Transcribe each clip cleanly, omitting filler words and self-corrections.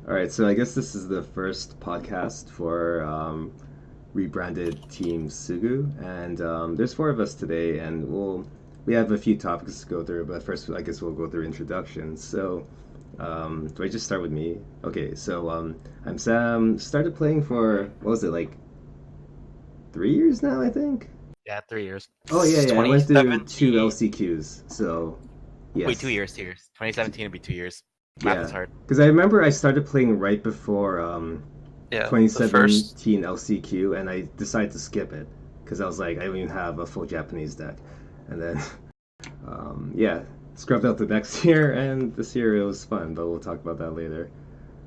All right, so I guess this is the first podcast for rebranded Team Sugu, and there's four of us today, and we have a few topics to go through, but first I guess we'll go through introductions. So, do I just start with me? Okay, so I'm Sam. Started playing for what was it like 3 years now, I think. Yeah, 3 years. Oh yeah, yeah. I went through two 2017. LCQs, so Wait, two yes, years, 2 years. 2017 would be 2 years. Math is yeah. hard. Because I remember I started playing right before Yeah, the first. 2017 LCQ, and I decided to skip it because I was like, I don't even have a full Japanese deck. And then, yeah, scrubbed out the next year, and this year it was fun, but we'll talk about that later.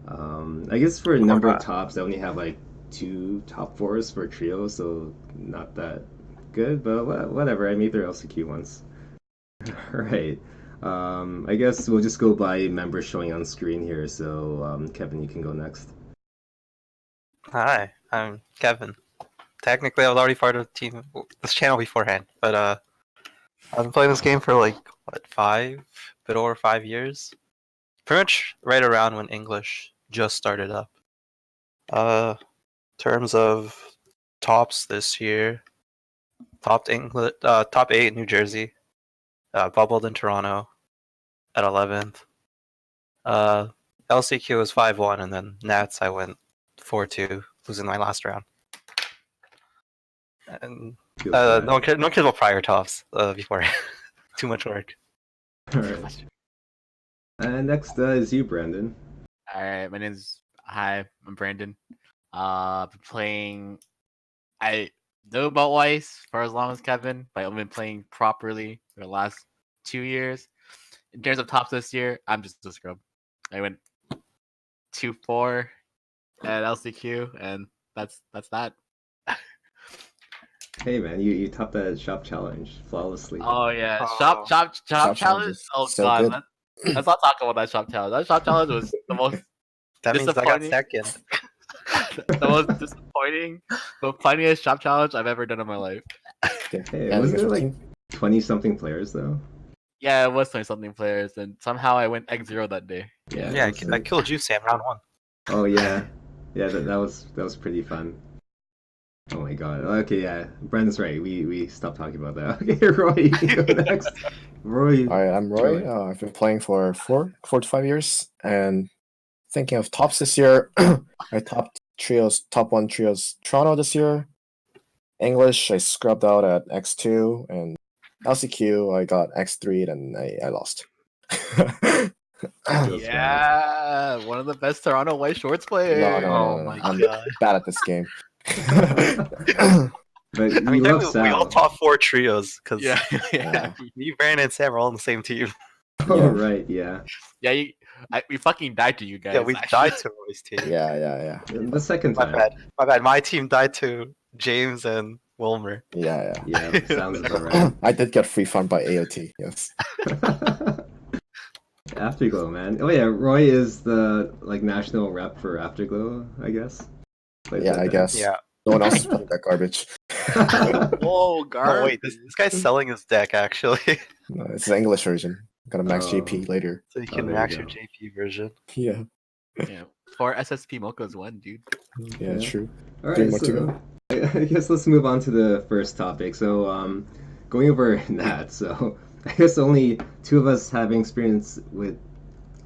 I guess for a number of tops, I only have like two top fours for trio, so not that good, but whatever. I made their LCQ once. All right. I guess we'll just go by members showing on screen here. So, Kevin, you can go next. Hi, I'm Kevin. Technically, I was already part of this channel beforehand, but I've been playing this game for like what, bit over 5 years. Pretty much right around when English just started up. Terms of tops this year, top 8 New Jersey, bubbled in Toronto at 11th. LCQ was 5-1, and then Nats I went 4-2, losing my last round. And Feels bad. no one cares about prior tops before. Too much work. All right. And next is you, Brandon. All right, Hi, I'm Brandon. Been playing. I know about Weiss for as long as Kevin, but I've been playing properly for the last 2 years. In terms of tops this year, I'm just a scrub. I went 2-4 at LCQ, and that's that. Hey, man, you topped that shop challenge flawlessly. Oh yeah, Oh. shop Shop challenge challenge. is Oh so god, good. let's not talk about that shop challenge. That shop challenge was the most That means I got disappointing. second. The most disappointing, the funniest shop challenge I've ever done in my life. Hey, Yeah, wasn't you it guys like 20 something players though? Yeah, it was 20 something players, and somehow I went X0 that day. Yeah. Yeah, it was I killed you, Sam, round 1. Oh yeah, yeah. That was pretty fun. Oh my god. Okay, yeah. Brandon's right. We stopped talking about that. Okay, Roy, you can go next. Roy. All right, I'm Roy. I've been playing for 4 to 5 years, and thinking of tops this year. I topped top one trios Toronto this year. English, I scrubbed out at X2, and LCQ, I got X3, and I lost. Feels Yeah, one of the best Toronto Weiss Schwarz players. Oh my I'm god. bad at this game. But I mean, you love technically, we all Sal. top 4 trios, because Yeah, Yeah. me, Brandon, and Sam are all on the same team. Oh right, yeah. yeah. We fucking died to you guys. Yeah, we died to Roy's team. Yeah. The second My time. bad. My bad. My team died to James and Wilmer. Yeah. Yeah, sounds about right. I did get free fun by AOT, yes. Afterglow, man. Oh yeah, Roy is the like national rep for Afterglow, I guess. Plays Yeah, that I deck. guess. Yeah. No one else is playing that garbage. Whoa, Oh guard. wait, this guy's selling his deck actually, No, it's the English version. Got a max Oh. JP later. so you can there you max go. your JP version. Yeah, Yeah, 4 SSP Mochas won, dude. yeah, true. All Three right, more to so go. I guess let's move on to the first topic. So, going over Nats. So, I guess only two of us having experience with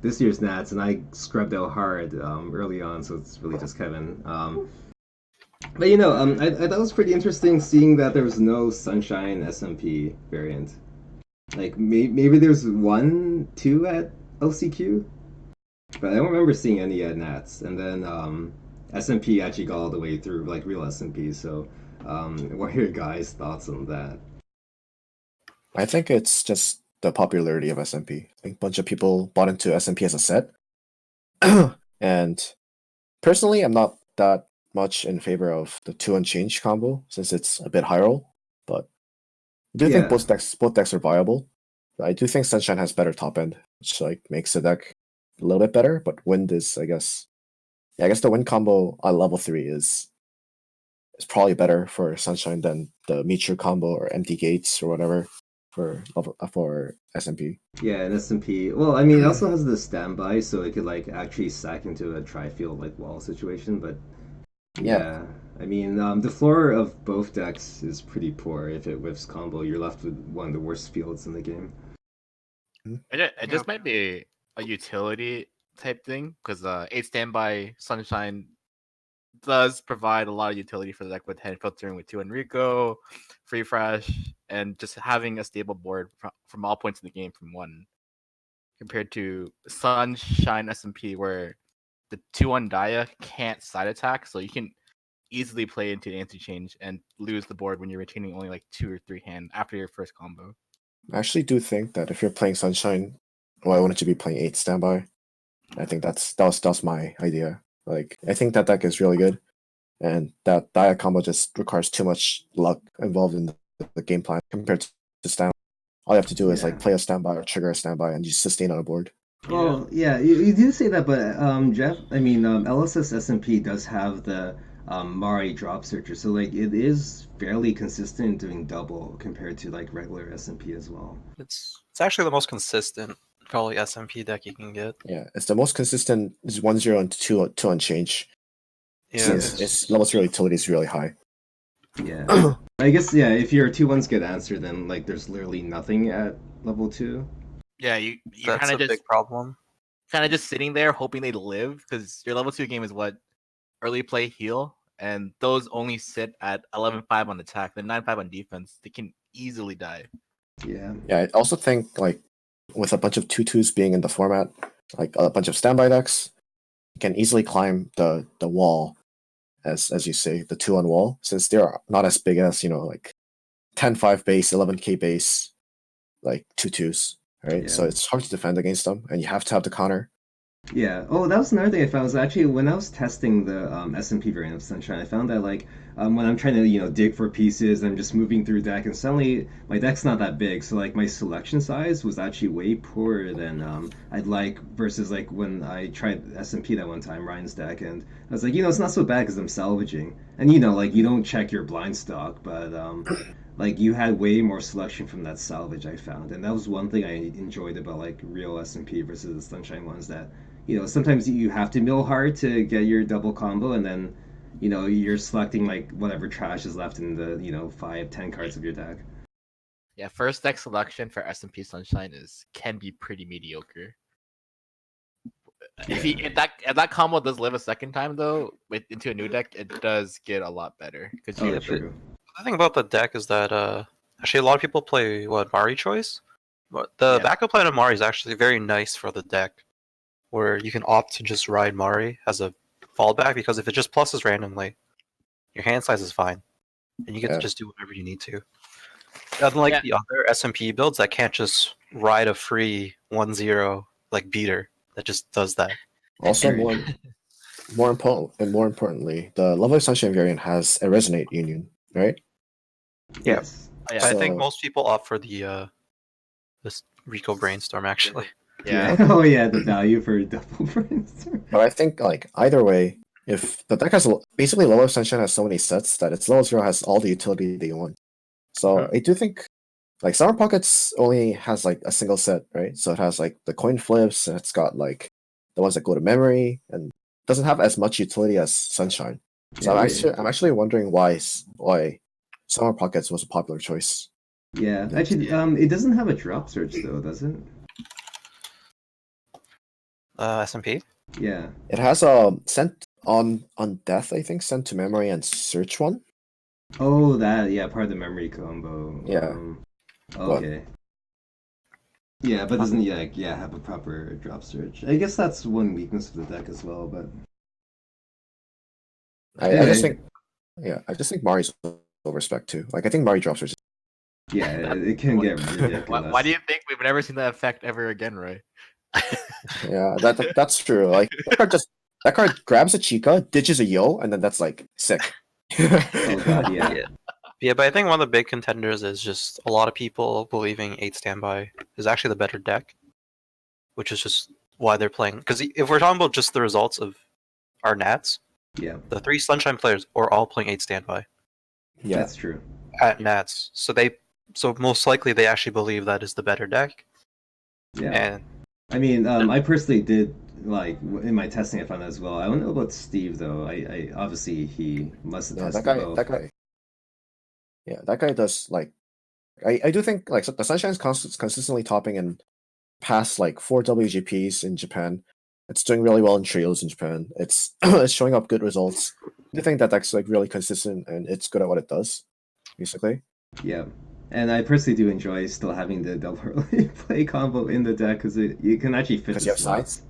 this year's Nats, and I scrubbed out hard early on, so it's really just Kevin. But I thought it was pretty interesting seeing that there was no Sunshine SMP variant. Like maybe there's one, two at LCQ, but I don't remember seeing any at Nats. And then SMP actually got all the way through, like real SMP. So, what are your guys' thoughts on that? I think it's just the popularity of SMP. I think a bunch of people bought into SMP as a set. And personally, I'm not that much in favor of the 2 Unchanged combo since it's a bit high roll. But I do think Yeah. both decks are viable. I do think Sunshine has better top end, which like makes the deck a little bit better. But Wind is, I guess the Wind combo on level 3 is probably better for Sunshine than the Meteor combo or Empty Gates or whatever. for SMP. Yeah, and SMP. Well, I mean, it also has the standby, so it could like actually sack into a tri-field like wall situation. But yeah, I mean, the floor of both decks is pretty poor. If it whiffs combo, you're left with one of the worst fields in the game. It just might be a utility type thing because 8 standby Sunshine does provide a lot of utility for the deck with hand filtering with 2 Enrico, free fresh, and just having a stable board from all points in the game from 1. Compared to Sunshine SMP where the 2-1 Dia can't side attack, so you can easily play into the anti-change and lose the board when you're retaining only like 2 or 3 hand after your first combo. I actually do think that if you're playing Sunshine, well, I wanted to be playing 8 standby. I think that was my idea. Like, I think that deck is really good, and that Dia combo just requires too much luck involved in the game plan compared to standby. All you have to do is like play a standby or trigger a standby, and you sustain on a board. Well, yeah, you do say that, but Jeff, I mean, LSS SMP does have the Mari drop searcher, so like it is fairly consistent doing double compared to like regular SMP as well. It's actually the most consistent probably SMP deck you can get. Yeah, it's the most consistent. Is 1-0 and 2 on change. Yeah, Since its level 0 utility is really high. Yeah, I guess if your 2-1s get answered, then like there's literally nothing at level 2. Yeah, you that's kind a of just big problem. kind of just sitting there hoping they live because your level 2 game is what early play heal, and those only sit at 11-5 on attack, then 9-5 on defense. They can easily die. Yeah. Yeah, I also think like with a bunch of 2/2s being in the format, like a bunch of standby decks, you can easily climb the wall, as you say, the 2-on wall, since they're not as big as like 10-5 base, 11k base, like 2/2s, right? Yeah. So it's hard to defend against them, and you have to have the counter. Yeah. Oh, that was another thing I found was actually when I was testing the SMP variant of Sunshine, I found that like when I'm trying to dig for pieces, I'm just moving through deck, and suddenly my deck's not that big, so like my selection size was actually way poorer than I'd like versus like when I tried SMP that one time, Ryan's deck, and I was like, it's not so bad because I'm salvaging, and like you don't check your blind stock, but like you had way more selection from that salvage I found, and that was one thing I enjoyed about like real SMP versus the Sunshine ones that sometimes you have to mill hard to get your double combo, and then you're selecting like whatever trash is left in the 5-10 cards of your deck. Yeah, first deck selection for SMP Sunshine can be pretty mediocre. If that combo does live a second time though, into a new deck, it does get a lot better because True. The thing about the deck is that actually a lot of people play Mari choice, but the backup plan of Mari is actually very nice for the deck, where you can opt to just ride Mari as a fallback, because if it just pluses randomly, your hand size is fine, and you get to just do whatever you need to. Unlike the other SMP builds that can't just ride a free 1-0 like beater that just does that. Also, more importantly, the Lovely Sunshine variant has a resonate union, right? Yes. I think most people opt for the this Rico Brainstorm actually. Yeah. Oh yeah, the value for double brainstorm. But I think like either way, if the deck has basically Lovely Sunshine has so many sets that its level 0 has all the utility that you want. So I do think like Summer Pockets only has like a single set, right? So it has like the coin flips, and it's got like the ones that go to memory, and doesn't have as much utility as Sunshine. So I'm actually wondering why Summer Pockets was a popular choice. Yeah, actually, it doesn't have a drop search though, does it? SMP? Yeah. It has sent on death, I think, sent to memory and search one. Oh, that part of the memory combo. Yeah. Okay. Yeah, but doesn't have a proper drop search. I guess that's one weakness of the deck as well, but I just think Mari's overspec too. Like I think Mari drop search. Yeah, it can get ridiculous. Why do you think we've never seen that effect ever again, Roy? Yeah, that's true. Like that card grabs a Chica, ditches a Yo, and then that's like sick. Oh god, yeah. Yeah, but I think one of the big contenders is just a lot of people believing 8 standby is actually the better deck, which is just why they're playing. Because if we're talking about just the results of our Nats, the 3 Sunshine players are all playing 8 standby. Yeah, that's true. At Nats, so they So most likely they actually believe that is the better deck. Yeah. And I mean, I personally did like in my testing I found that as well. I don't know about Steve though. I obviously he must have Yeah, tested both. that guy does like. I do think like the Sunshine's consistently topping in past like 4 WGPs in Japan. It's doing really well in trios in Japan. It's it's showing up good results. I do think that that's like really consistent and it's good at what it does, basically. Yeah. And I personally do enjoy still having the double early play combo in the deck because you can actually fit Because the you have slots.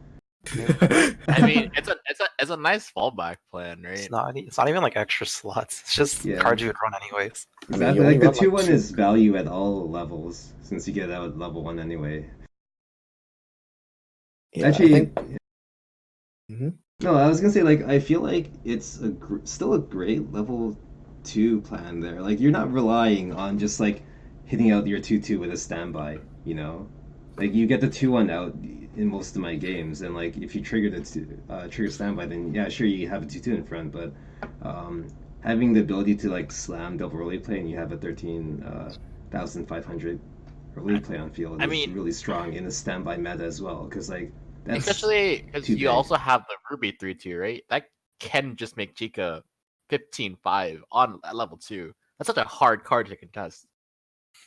I mean, it's a nice fallback plan, right? it's not even like extra slots. It's just Yeah. cards you would run anyways. I mean, Exactly. you only Like the run, like, 2/1 two- is value at all levels since you get out at level 1 anyway. yeah, Actually, I think. Mhm. no, I was gonna say like I feel like it's still a great level 2 plan there. Like you're not relying on just like hitting out your 2/2 with a standby. You know, like you get the 2/1 out in most of my games, and like if you trigger trigger standby, then yeah, sure you have a 2/2 in front, but um, having the ability to like slam double early play and you have a 13,500 early play on field I is mean, really strong in the standby meta as well, because like that's especially because too you big. also have the Ruby 3/2, right? That can just make Chica 15-5 on at level 2. That's such a hard card to contest.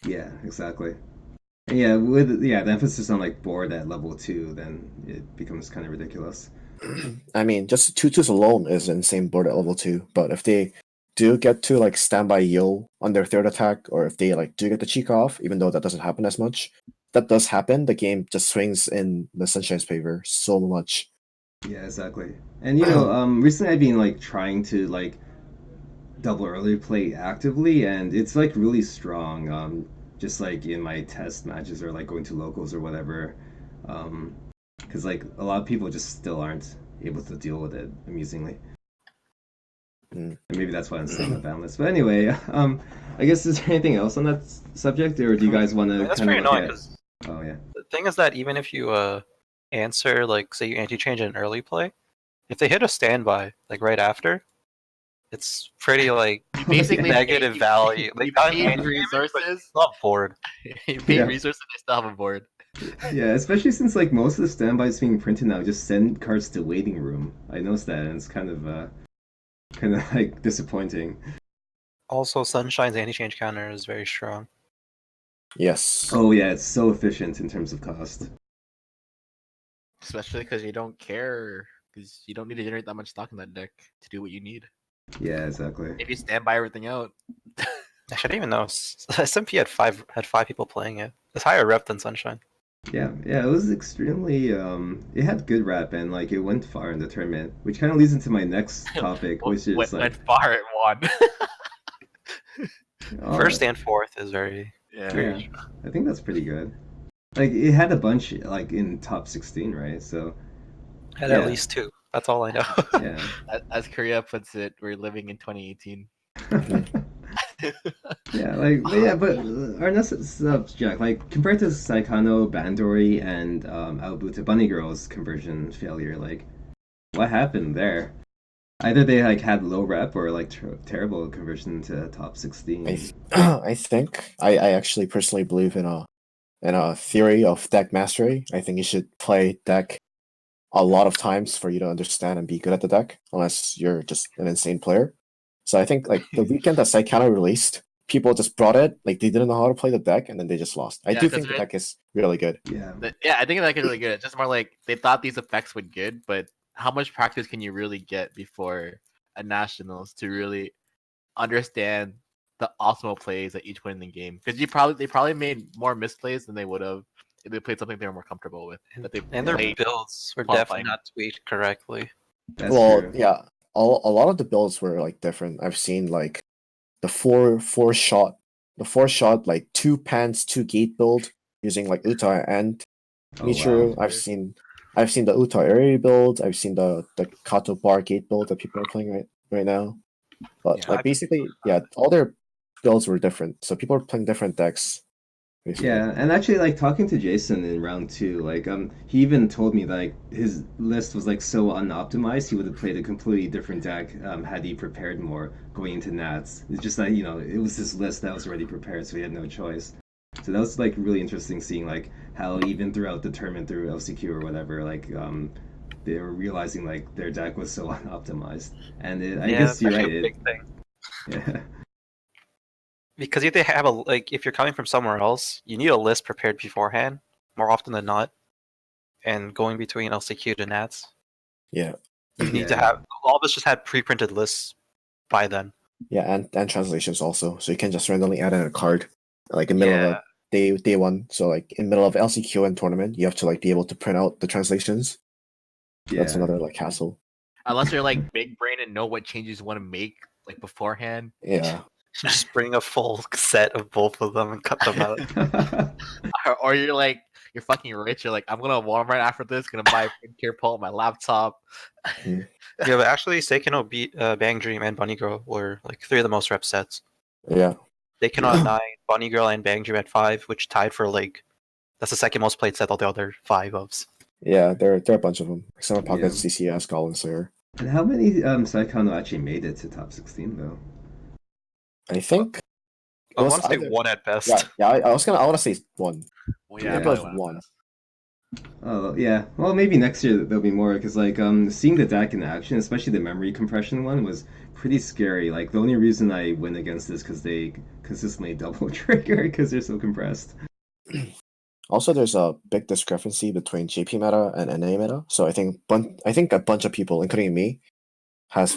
Yeah, exactly. And yeah, with the emphasis on like board at level 2, then it becomes kind of ridiculous. I mean, just 2/2s alone is insane board at level 2. But if they do get to like standby Yo on their third attack, or if they like do get the cheek off, even though that doesn't happen as much, that does happen. The game just swings in the Sunshine's favor so much. Yeah, exactly. And recently I've been like trying to like double early play actively, and it's like really strong. Just like in my test matches or like going to locals or whatever. Because like a lot of people just still aren't able to deal with it amusingly. Mm. And maybe that's why I'm still on the ban list. But anyway, I guess is there anything else on that subject, or do you guys want to That's kind pretty of look annoying at? because Oh yeah, the thing is that even if you answer, like, say you anti-change in early play, if they hit a standby like right after, it's pretty like You Oh, yeah. basically negative pay, value. Like, you I'm paid anti-gaming, but resources. it's not bored. You pay Yeah. resources and they still have a board. Yeah, especially since like most of the standbys being printed now just send cards to waiting room. I noticed that, and it's kind of like disappointing. Also, Sunshine's anti-change counter is very strong. Yes. Oh yeah, it's so efficient in terms of cost. Especially because you don't care, because you don't need to generate that much stock in that deck to do what you need. Yeah, exactly. If you stand by everything out. I should even know. SMP had five people playing it. It's higher rep than Sunshine. Yeah, it was extremely it had good rep, and like it went far in the tournament, which kind of leads into my next topic, which is like went far it won. oh, First and fourth is very. yeah, I think that's pretty good. Like it had a bunch like in top 16, right? So Had Yeah. at least two. That's all I know. yeah. As Korea puts it, we're living in 2018. Yeah, but our next subject, like compared to Saikano, Bandori, and Aobuta Bunny Girl's conversion failure, like what happened there? Either they like had low rep or like terrible conversion to top 16. I think I actually personally believe in a theory of deck mastery. I think you should play deck a lot of times for you to understand and be good at the deck, unless you're just an insane player. So I think like the weekend that Saikano released, people just brought it, like they didn't know how to play the deck, and then they just lost. I Yeah, do 'cause think the it- deck is really good. Yeah, Yeah, I think that is really good. It's just more like they thought these effects would good, but how much practice can you really get before a nationals to really understand the optimal plays at each point in the game? Because they probably made more misplays than they would have if they played something they were more comfortable with. That they And their played builds were qualifying. definitely not tweaked correctly. that's Well, true. yeah, a lot of the builds were like different. I've seen like the four shot like 2 pants 2 gate build using like Uta and Oh Michiru. wow. I've seen the Uta area build. I've seen the Kato bar gate build that people are playing right now. But Yeah, like basically, yeah, all their builds were different. So people are playing different decks basically. Yeah, and actually, like talking to Jason in round two, like he even told me like his list was like so unoptimized, he would have played a completely different deck had he prepared more going into Nats. It's just that it was his list that was already prepared, so he had no choice. So that was like really interesting seeing like how even throughout the tournament through LCQ or whatever, like they were realizing like their deck was so unoptimized, and I Yeah, guess it's you're actually right. a big thing. Yeah, Because if they have if you're coming from somewhere else, you need a list prepared beforehand, more often than not. And going between LCQ to Nats, Yeah, you need to yeah, have all of us just had pre-printed lists by then. yeah, and translations also. So you can just randomly add in a card, like in the middle of Yeah. a day one. So like in the middle of LCQ and tournament, you have to like be able to print out the translations. So that's yeah. another like hassle. Unless you're like big brain and know what changes you want to make like beforehand. Yeah, Just bring a full set of both of them and cut them out. Or you're fucking rich. You're like, I'm gonna Walmart after this, gonna buy a printer, pull out my laptop. Yeah, but actually, Seikano beat Bang Dream and Bunny Girl were like 3 of the most rep sets. yeah, Seikano at 9, Bunny Girl and Bang Dream at 5, which tied for like that's the second most played set of the other 5 ofs. yeah. There are a bunch of them. Summer Yeah. Pocket, CCS, Goblin Slayer. And how many Saikano actually made it to top 16 though? I think. I it was want to say either- 1 at best. Yeah, I want to say one. Well, Yeah, yeah, it probably was one. one. Oh yeah, well maybe next year there'll be more because like seeing the deck in action, especially the memory compression one, was pretty scary. Like the only reason I win against this because they consistently double trigger because they're so compressed. Also, there's a big discrepancy between JP meta and NA meta. So I think a bunch of people, including me, had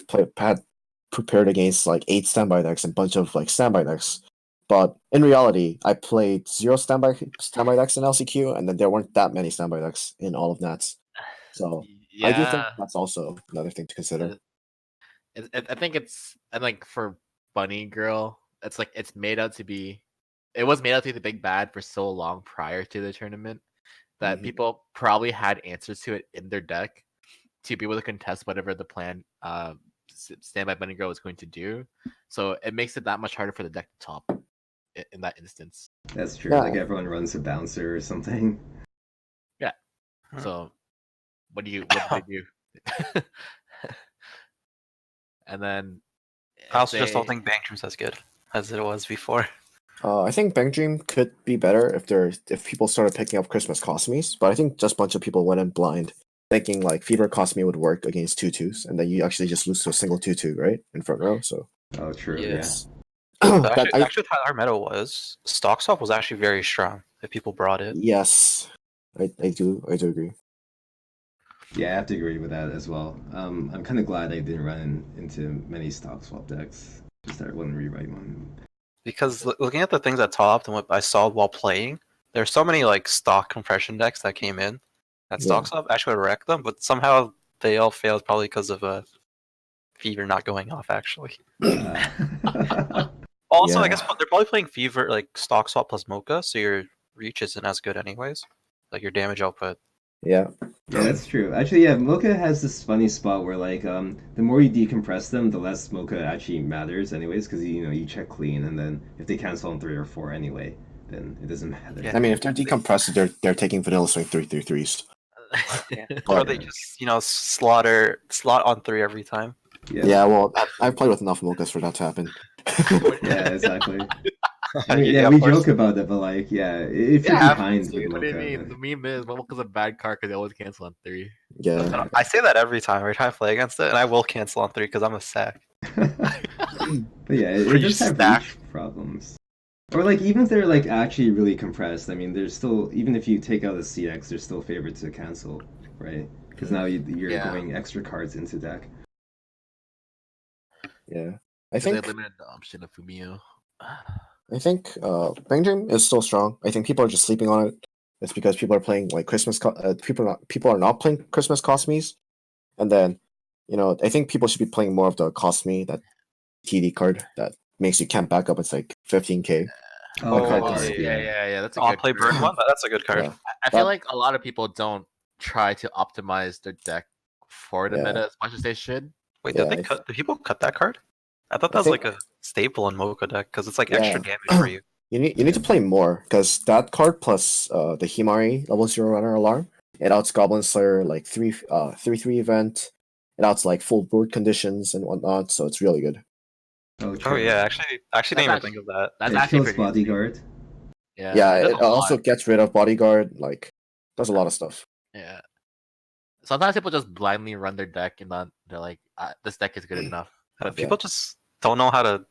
prepared against like 8 standby decks and a bunch of like standby decks. But in reality, I played 0 standby decks in LCQ, and then there weren't that many standby decks in all of Nats. So I do think Yeah, that's also another thing to consider. I think it's and like for Bunny Girl, it's like it's made out to be. It was made out to be the big bad for so long prior to the tournament that Mhm. people probably had answers to it in their deck to be able to contest whatever the plan Standby Bunny Girl was going to do. So it makes it that much harder for the deck to top in that instance. That's true. Yeah. Like everyone runs a bouncer or something. Yeah. Huh. So what do they do? And then I also just don't think Bang Dream's as good as it was before. I think Bang Dream could be better if people started picking up Christmas Cosmies, but I think just a bunch of people went in blind, thinking like Fever Cosme would work against 2/2s, and then you actually just lose to a single 2/2, right? In front row. So Oh, true. Yeah. Yes. that, Actually, how our meta was, Stock Swap was actually very strong if people brought it. yes, I do agree. Yeah, I have to agree with that as well. I'm kind of glad I didn't run into many stock swap decks. Just that I wouldn't rewrite one. Because looking at the things that topped and what I saw while playing, there's so many like stock compression decks that came in that Stock Swap actually wrecked them, but somehow they all failed probably because of Fever not going off actually. Also, I Yeah. guess they're probably playing Fever like Stock Swap plus Mocha, so your reach isn't as good anyways. Like your damage output. Yeah, Yeah, that's true. Actually, yeah, Mocha has this funny spot where like the more you decompress them, the less Mocha actually matters anyways because you check clean and then if they cancel on 3 or 4 anyway, then it doesn't matter. Yeah. I mean if they're decompressed, they're taking Vanilla Swing 3/3/3s. Or they just slot on 3 every time. Yeah, well, I've played with enough Mochas for that to happen. Yeah, exactly. I mean, Yeah, yeah, of we course. joke about it, but like, yeah, if you're Yeah, behind with what do you Mocha, mean? The meme is Mocha's a bad card because they always cancel on 3. Yeah, I say that every time I play against it, and I will cancel on 3 because I'm a sack. but yeah, it Pretty does have stacked. reach problems. Or like even if they're like actually really compressed, I mean, there's still even if you take out the CX, they're still favored to cancel, right? Because now you're Yeah. going extra cards into deck. yeah. They limited the option of Fumio. I think Bang Dream is still strong. I think people are just sleeping on it. It's because people are playing like people are not playing Christmas Cosmies, and then I think people should be playing more of the Cosme, that TD card that makes you can't back up. It's like 15k. Oh, card card, is- yeah. That's a I'll good play card. Burn one. That's a good card. Yeah. I feel That- like a lot of people don't try to optimize their deck for the Yeah. meta as much as they should. Wait, Yeah, did people cut that card? I thought that I was think- like a staple in Mocha deck because it's like Yeah. extra damage for you. You need to play more because that card plus the Himari level 0 runner alarm, it outs Goblin Slayer like 3/3 event. It outs like full board conditions and whatnot, so it's really good. Oh true. yeah, actually didn't even actually- think of that. That's It actually kills pretty insane. bodyguard. Yeah, It does it a also lot. gets rid of bodyguard, like does a lot of stuff. Yeah. Sometimes people just blindly run their deck and then they're like, "This deck is good enough." But people just don't know how to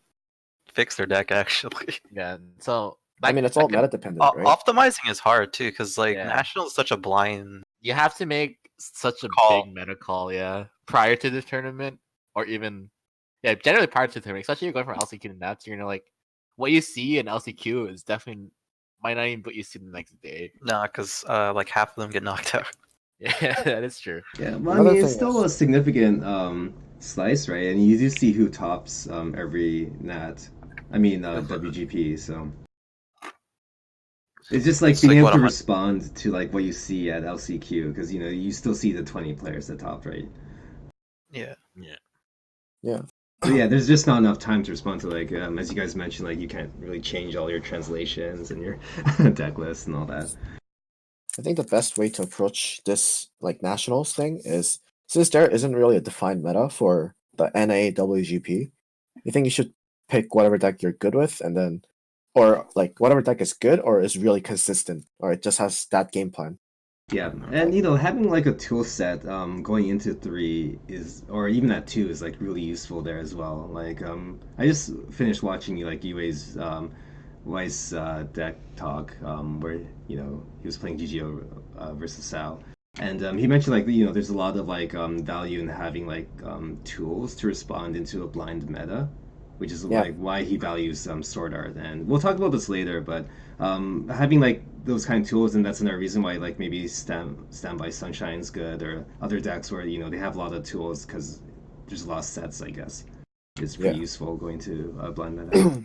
fix their deck actually. Yeah. So I mean, it's all meta dependent, right? Optimizing is hard too, because like Yeah. National is such a blind. you have to make such a Call. big meta call, yeah, prior to the tournament, or even generally prior to the tournament. Especially if you're going from LCQ to Nats, you're gonna like what you see in LCQ is definitely might not even what you see the next day. Nah, because like half of them get knocked out. Yeah, that is true. Yeah, well, I Another mean, it's thing still is- a significant slice, right? And you do see who tops every nat. I mean, WGP. So it's just like It's being like, able what, to 100? respond to like what you see at LCQ because you still see the 20 players at top, right? Yeah. But yeah, there's just not enough time to respond to like as you guys mentioned, like you can't really change all your translations and your deck lists and all that. I think the best way to approach this like nationals thing is since there isn't really a defined meta for the NA WGP, you think you should pick whatever deck you're good with and then or like whatever deck is good or is really consistent or it just has that game plan. Yeah, and having like a tool set going into 3 is, or even at 2 is like really useful there as well. Like I just finished watching like Yue's Weiss deck talk where he was playing GGO versus Sal, and he mentioned like there's a lot of like value in having like tools to respond into a blind meta, which is Yeah. like why he values Sword Art, and we'll talk about this later, but having like those kind of tools, and that's another reason why like maybe Standby Sunshine's good, or other decks where they have a lot of tools because there's a lot of sets. I guess it's pretty Yeah. useful going to a blind meta.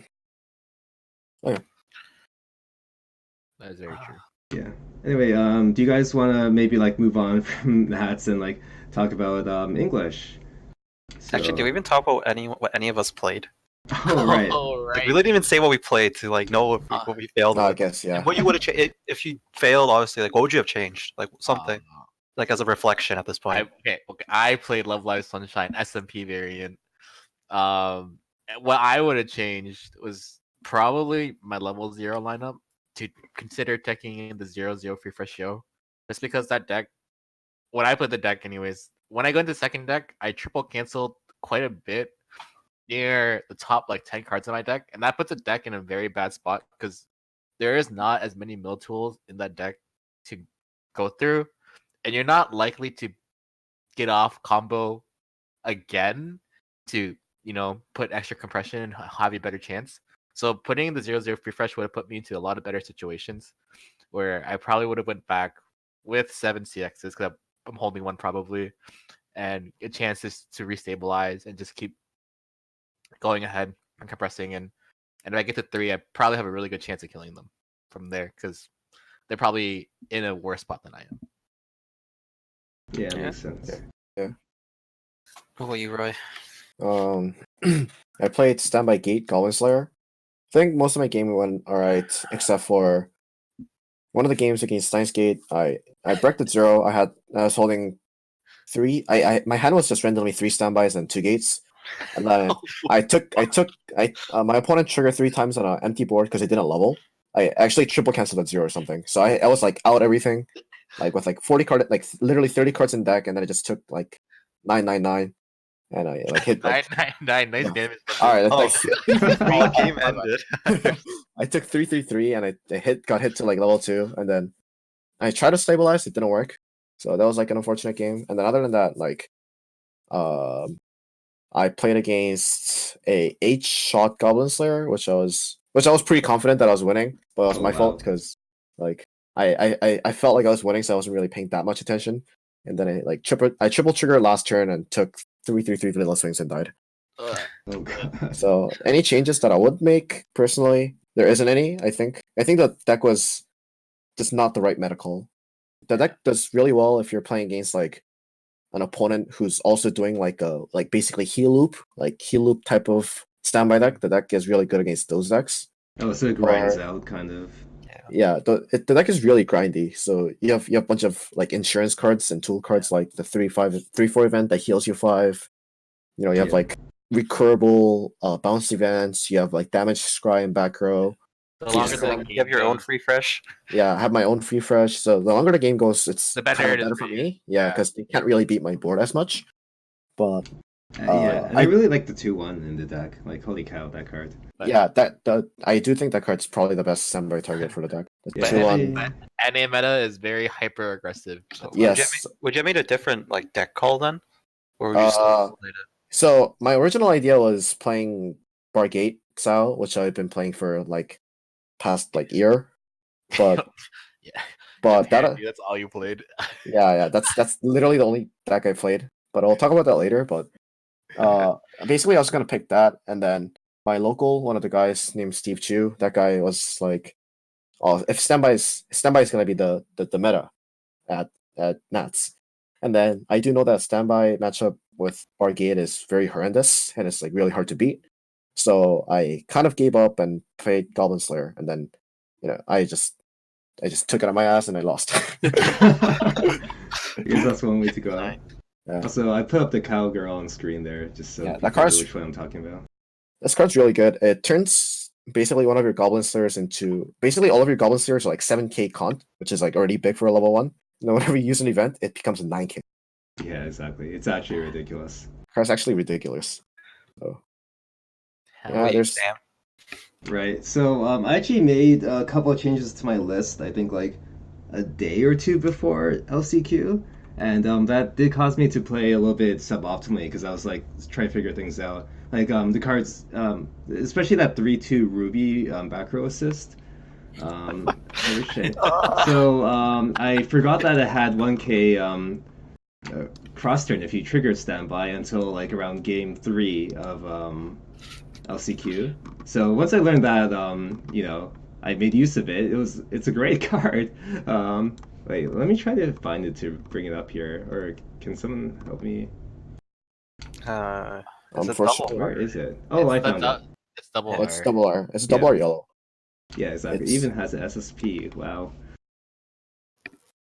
That is very true. Yeah. Anyway, do you guys want to maybe like move on from that and like talk about English? Actually, do we even talk about what any of us played? Oh right. Oh, Like, right. we didn't even say what we played to like know what we failed I with. guess, yeah. And what you would have changed if you failed. Obviously, like what would you have changed? Like something Uh, like as a reflection at this point. okay. I played Love Live Sunshine SMP variant. What I would have changed was probably my level 0 lineup to consider taking in the 0/0 free fresh show, just because that deck. When I played the deck, anyways, when I go into second deck, I triple canceled quite a bit near the top like 10 cards in my deck, and that puts the deck in a very bad spot because there is not as many mill tools in that deck to go through, and you're not likely to get off combo again to put extra compression and have a better chance. So putting the 0/0 refresh would have put me into a lot of better situations where I probably would have went back with 7 CXs because I'm holding one probably, and a chance to restabilize and just keep going ahead and compressing. And if I get to 3, I probably have a really good chance of killing them from there because they're probably in a worse spot than I am. Yeah, Yeah. makes sense. What about you, Roy? I played Standby Gate Goblin Slayer. I think most of my game went alright, except for one of the games against Steins Gate. I breaked at 0. I was holding 3. My hand was just randomly 3 standbys and 2 gates. And then my opponent triggered 3 times on an empty board because it didn't level. I actually triple canceled at 0 or something. So I was like out everything, like with like 40 card, like literally 30 cards in deck, and then I just took like 999, and I like hit like 999, nice Yeah. damage. all right. Oh, Like, the game ended. I took 333 and I got hit to like level 2, and then I tried to stabilize. It didn't work. So that was like an unfortunate game. And then other than that, like, I played against a 8-shot Goblin Slayer, which I was pretty confident that I was winning, but it was Oh, my wow. fault because like I felt like I was winning, so I wasn't really paying that much attention. And then I triple triggered last turn and took 333 vanilla swings and died. Ugh. Oh god. So any changes that I would make personally, there isn't any. I think the deck was just not the right medical. The deck does really well if you're playing against like an opponent who's also doing like basically heal loop type of standby deck. The deck is really good against those decks. Oh, so it grinds out kind of. Yeah, the deck is really grindy. So you have a bunch of like insurance cards and tool cards like the 3/4 event that heals you 5. You have Yeah. like recurable bounce events. You have like damage scry in back row. The longer the game You have your own goes, free fresh. Yeah, I have my own free fresh. So the longer the game goes, it's the better kind of it is better for for you. me. Yeah, Yeah. because they can't really beat my board as much. But Yeah, and I really like the 2/1 in the deck. Like, holy cow, that card. But- yeah, I do think that card's probably the best standby target for the deck. The Yeah, 2/1. NA meta is very hyper aggressive. Yes. Would you have made a different like deck call then, or would you still play it? So my original idea was playing Bargate Exile, which I've been playing for like past like year. But Yeah. but that Apparently that's all you played. yeah, that's literally the only deck I played. But I'll talk about that later. But basically I was gonna pick that, and then my local, one of the guys named Steve Chu, that guy was like, oh, if standby is gonna be the meta at Nats. And then I do know that standby matchup with Bargate is very horrendous and it's like really hard to beat. So I kind of gave up and played Goblin Slayer, and then I just took it on my ass and I lost. I guess that's one way to go. Yeah. Also, I put up the cowgirl on screen there just so Yeah, people that card's- know which one I'm talking about. This card's really good. It turns basically one of your Goblin Slayers into basically all of your Goblin Slayers are like 7k cont, which is like already big for a level 1. And then whenever you use an event, it becomes a 9k. Yeah, exactly. It's actually ridiculous. Card's actually ridiculous. So yeah, Wait, there's damn. Right. So I actually made a couple of changes to my list. I think like a day or two before LCQ, and that did cause me to play a little bit suboptimally because I was like trying to figure things out. Like the cards, especially that 3/2 Ruby back row assist. Holy shit. So I forgot that it had 1k cross turn if you triggered standby until like around game 3 of LCQ. So once I learned that, I made use of it. It's a great card. Wait, let me try to find it to bring it up here, or can someone help me? It's a Unfortunately, double. Where is it? Oh, I found it. It's double yeah, R. it's double R. It's a double R yellow. Yeah, exactly. It It's- even has an SSP. Wow.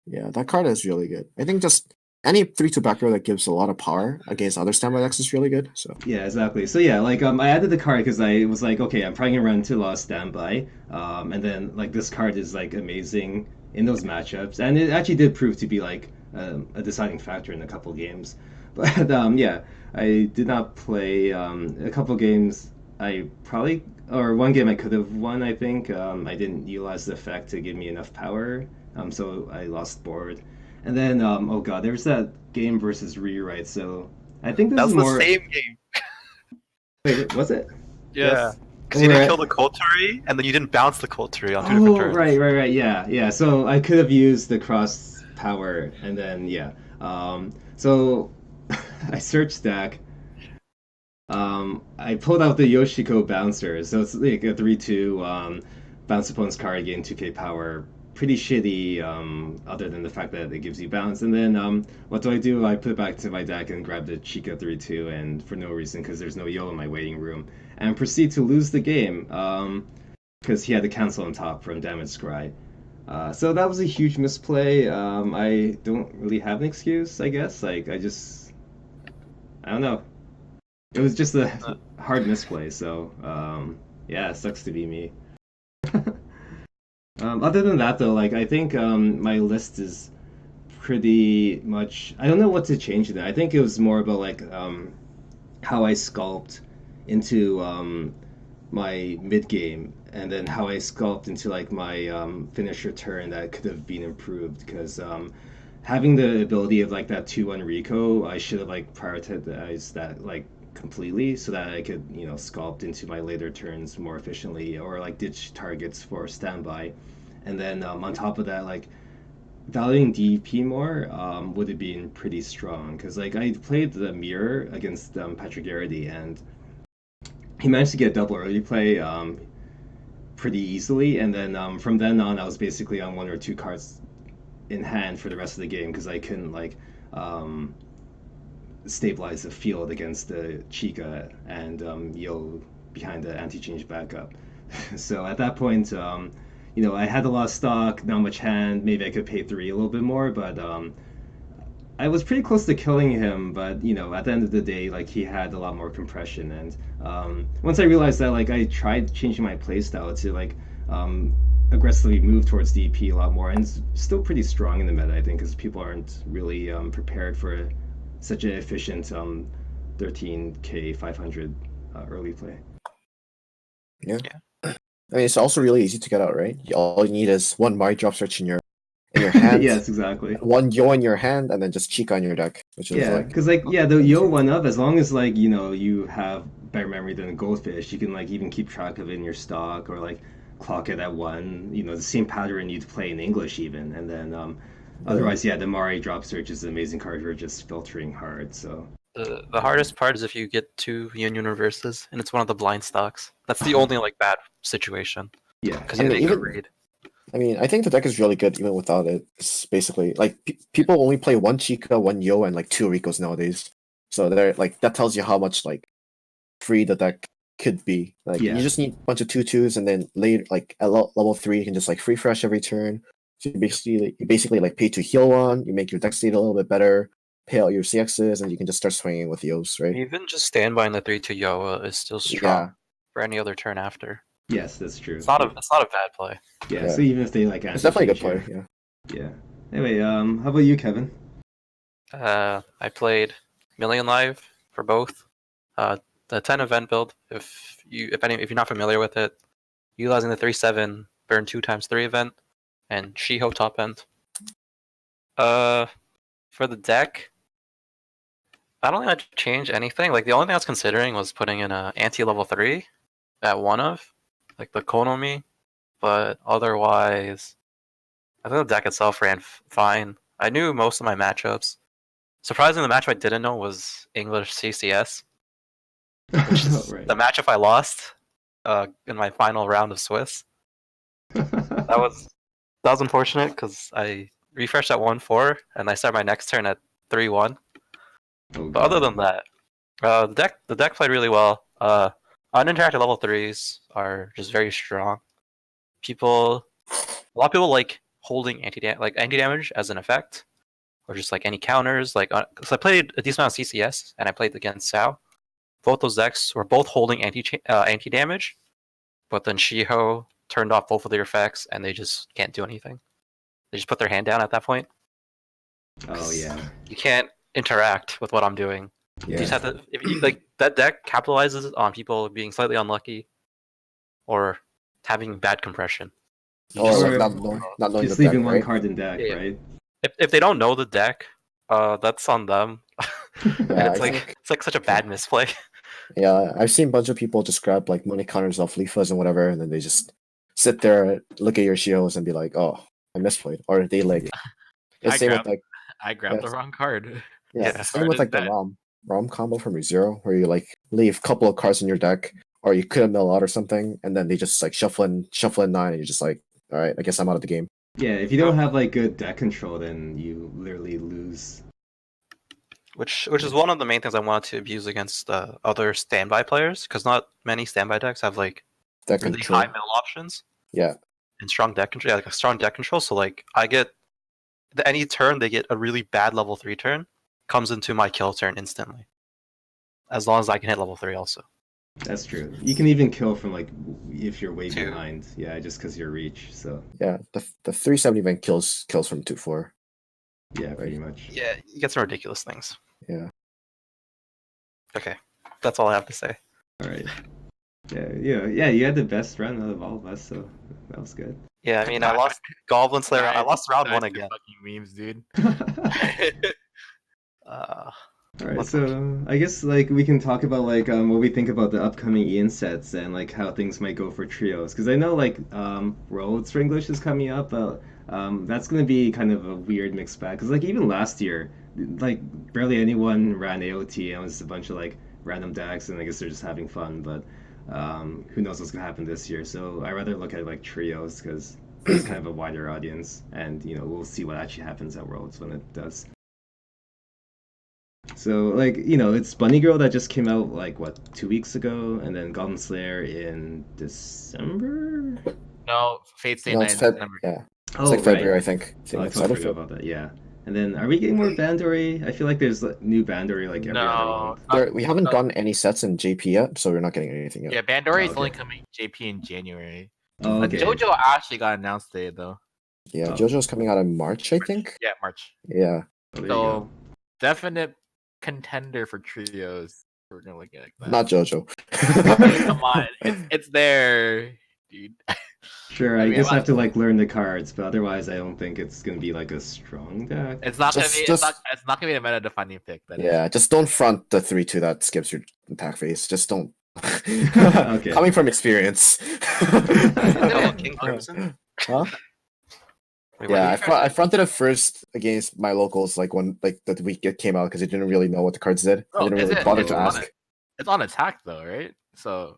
Yeah, that card is really good. I think just any 3/2 back row that gives a lot of power against other standby decks is really good. So Yeah, exactly. So yeah, like I added the card because I was like, okay, I'm probably gonna run into a lot of standby, and then like this card is like amazing in those matchups, and it actually did prove to be like a deciding factor in a couple games. But yeah, I did not play a couple games. I probably or one game I could have won. I think I didn't utilize the effect to give me enough power, so I lost board. And then oh god, there was that game versus rewrite. So I think this That is was more. the same game. Wait, was it? Yes. Because you Right. didn't kill the Koturi, and then you didn't bounce the Koturi on 2 different Oh, turns. right, yeah. So I could have used the cross power, and then yeah. So I searched deck. I pulled out the Yoshiko bouncer, so it's like a 3/2 bounce opponent's card, gain 2k power. Pretty shitty, other than the fact that it gives you bounce. And then what do? I put it back to my deck and grab the Chica 3/2, and for no reason because there's no Yo in my waiting room, and proceed to lose the game because he had to cancel on top from damage scry. So that was a huge misplay. I don't really have an excuse, I guess. Like I don't know. It was just a hard misplay. So yeah, it sucks to be me. Other than that, though, like I think my list is pretty much. I don't know what to change in it. I think it was more about like how I sculpt into my mid game, and then how I sculpt into like my finisher turn that could have been improved. Because having the ability of like that 2/1 Rico, I should have like prioritized that like completely so that I could sculpt into my later turns more efficiently, or like ditch targets for standby. And then on top of that, like valuing DP more would have been pretty strong because like I played the mirror against Patrick Garrity, and he managed to get double early play pretty easily, and then from then on I was basically on 1 or 2 cards in hand for the rest of the game because I couldn't like stabilize the field against the Chica and Yo behind the anti-change backup. So at that point, I had a lot of stock, not much hand. Maybe I could pay three a little bit more, but I was pretty close to killing him. But at the end of the day, like he had a lot more compression, and once I realized that, like I tried changing my playstyle to like aggressively move towards DP a lot more, and it's still pretty strong in the meta, I think, because people aren't really prepared for such an efficient 13k 500 early play. Yeah. I mean, it's also really easy to get out, right? All you need is one Mari drop search in your hand, Yes, exactly. one Yo in your hand, and then just Chica on your deck, which is Yeah, like because the Yo one up, as long as like you have better memory than a goldfish, you can like even keep track of it in your stock or like clock it at one. The same pattern you'd play in English even, and then otherwise, the Mari drop search is an amazing card for just filtering hard. So The hardest part is if you get two Union reverses and it's one of the blind stocks. That's the only like bad situation yeah, because I you mean, make a even- raid. I mean, I think the deck is really good even without it. It's basically like people only play one Chica, one Yo, and like two Ricos nowadays. So they're like that tells you how much like free the deck could be. Like Yeah. you just need a bunch of 2/2s, and then later like at level 3 you can just like free fresh every turn. So you basically like pay to heal one, you make your deck state a little bit better, pay out your CXs, and you can just start swinging with Yos, right? Even just standby in the 3/2 Yoa is still strong Yeah. for any other turn after. yes, that's true. It's not a bad play. Yeah, Yeah. so even if they like It's definitely a good anti-cheat play. you- Yeah. Yeah. Anyway, how about you, Kevin? I played Million Live for both. The 10 event build, if you're not familiar with it, utilizing the 3/7 burn 2x3 event and Shiho top end. For the deck, I don't think I'd change anything. Like the only thing I was considering was putting in a anti level 3 at one of, like the Konomi, but otherwise, I think the deck itself ran fine. I knew most of my matchups. Surprisingly, the matchup I didn't know was English CCS, which is Right. the matchup I lost in my final round of Swiss. That was unfortunate because I refreshed at 1-4 and I start my next turn at 3-1. Oh, But other God. than that, the deck played really well. Uninteracted level 3s are just very strong. A lot of people like holding anti damage as an effect, or just like any counters. Like, because I played a decent amount of CCS and I played against Sao. Both those decks were both holding anti damage, but then Shiho turned off both of their effects and they just can't do anything. They just put their hand down at that point. Oh yeah. You can't interact with what I'm doing. You just Yeah. have to, if you, like that deck capitalizes on people being slightly unlucky or having bad compression. You Or just, like Or not knowing Just the deck, leaving one right? card in deck, Yeah. right? if they don't know the deck, that's on them. Yeah, it's I like think- it's like such a bad misplay. Yeah, I've seen a bunch of people just grab like money counters off Leafas and whatever, and then they just sit there, look at your shields, and be like, "Oh, I misplayed," or they like. The I same with grabbed- like I grabbed the yes. wrong card. yeah, Yeah. same with like the ROM combo from ReZero, where you like leave a couple of cards in your deck, or you could mill out or something, and then they just like shuffle in 9, and you're just like, all right, I guess I'm out of the game. Yeah, if you don't have like good deck control, then you literally lose. Which is one of the main things I wanted to abuse against other standby players, because not many standby decks have like Deck really control. high mill options Yeah, and strong deck control. Yeah, like a strong deck control. So like I get any turn they get a really bad level 3 turn comes into my kill turn instantly. As long as I can hit level 3 also. That's true. You can even kill from like if you're way Two. behind. Yeah, just because you're reach. So yeah. The 370 event kills from 2/4. yeah, pretty much. Yeah, you get some ridiculous things. Yeah. Okay, that's all I have to say. All right. Yeah. You had the best run out of all of us, so that was good. Yeah, I mean I lost Goblin Slayer. I lost round 1 again. Fucking memes, dude. All right, so I guess like we can talk about like what we think about the upcoming Ian sets and like how things might go for trios because I know like Worlds for English is coming up, but that's gonna be kind of a weird mixed bag because like even last year, like barely anyone ran AOT and it was a bunch of like random decks and I guess they're just having fun, but who knows what's gonna happen this year? So I rather look at like trios because it's kind of a wider audience and we'll see what actually happens at Worlds when it does. So like it's Bunny Girl that just came out like what 2 weeks ago, and then Goblin Slayer in December. No, Fate Stay No, Night it's in Feb. December. Yeah, it's Oh like right. February, I think. I Oh, think I it's totally either forgot Feb. about that. Yeah. And then are we getting more Bandori? I feel like there's like, new Bandori like every other No, month. We haven't gotten any sets in JP yet, so we're not getting anything yet. yeah, Bandori Oh, is only okay. coming JP in January. Oh, okay. JoJo actually got announced today though. Yeah, Oh. JoJo's coming out in March, I think. Yeah, March. Yeah. Oh, there you So go. definite contender for trios. We're gonna look at it like that. Not JoJo. Come on, it's there, dude. Sure, I I mean, guess I I'm have to like learn the cards, but otherwise I don't think it's gonna be like a strong deck. It's not gonna Just- be. just- It's not gonna be a meta defining pick. That is. Yeah, just don't front the 3-2 that skips your attack phase. Just don't. Okay. Coming from experience. Oh, King Crimson? Huh? Wait, what Yeah, did you I fronted it first against my locals like the week it came out because I didn't really know what the cards did. I Oh, didn't is really it- bother it's to on ask. It's on attack though, right? So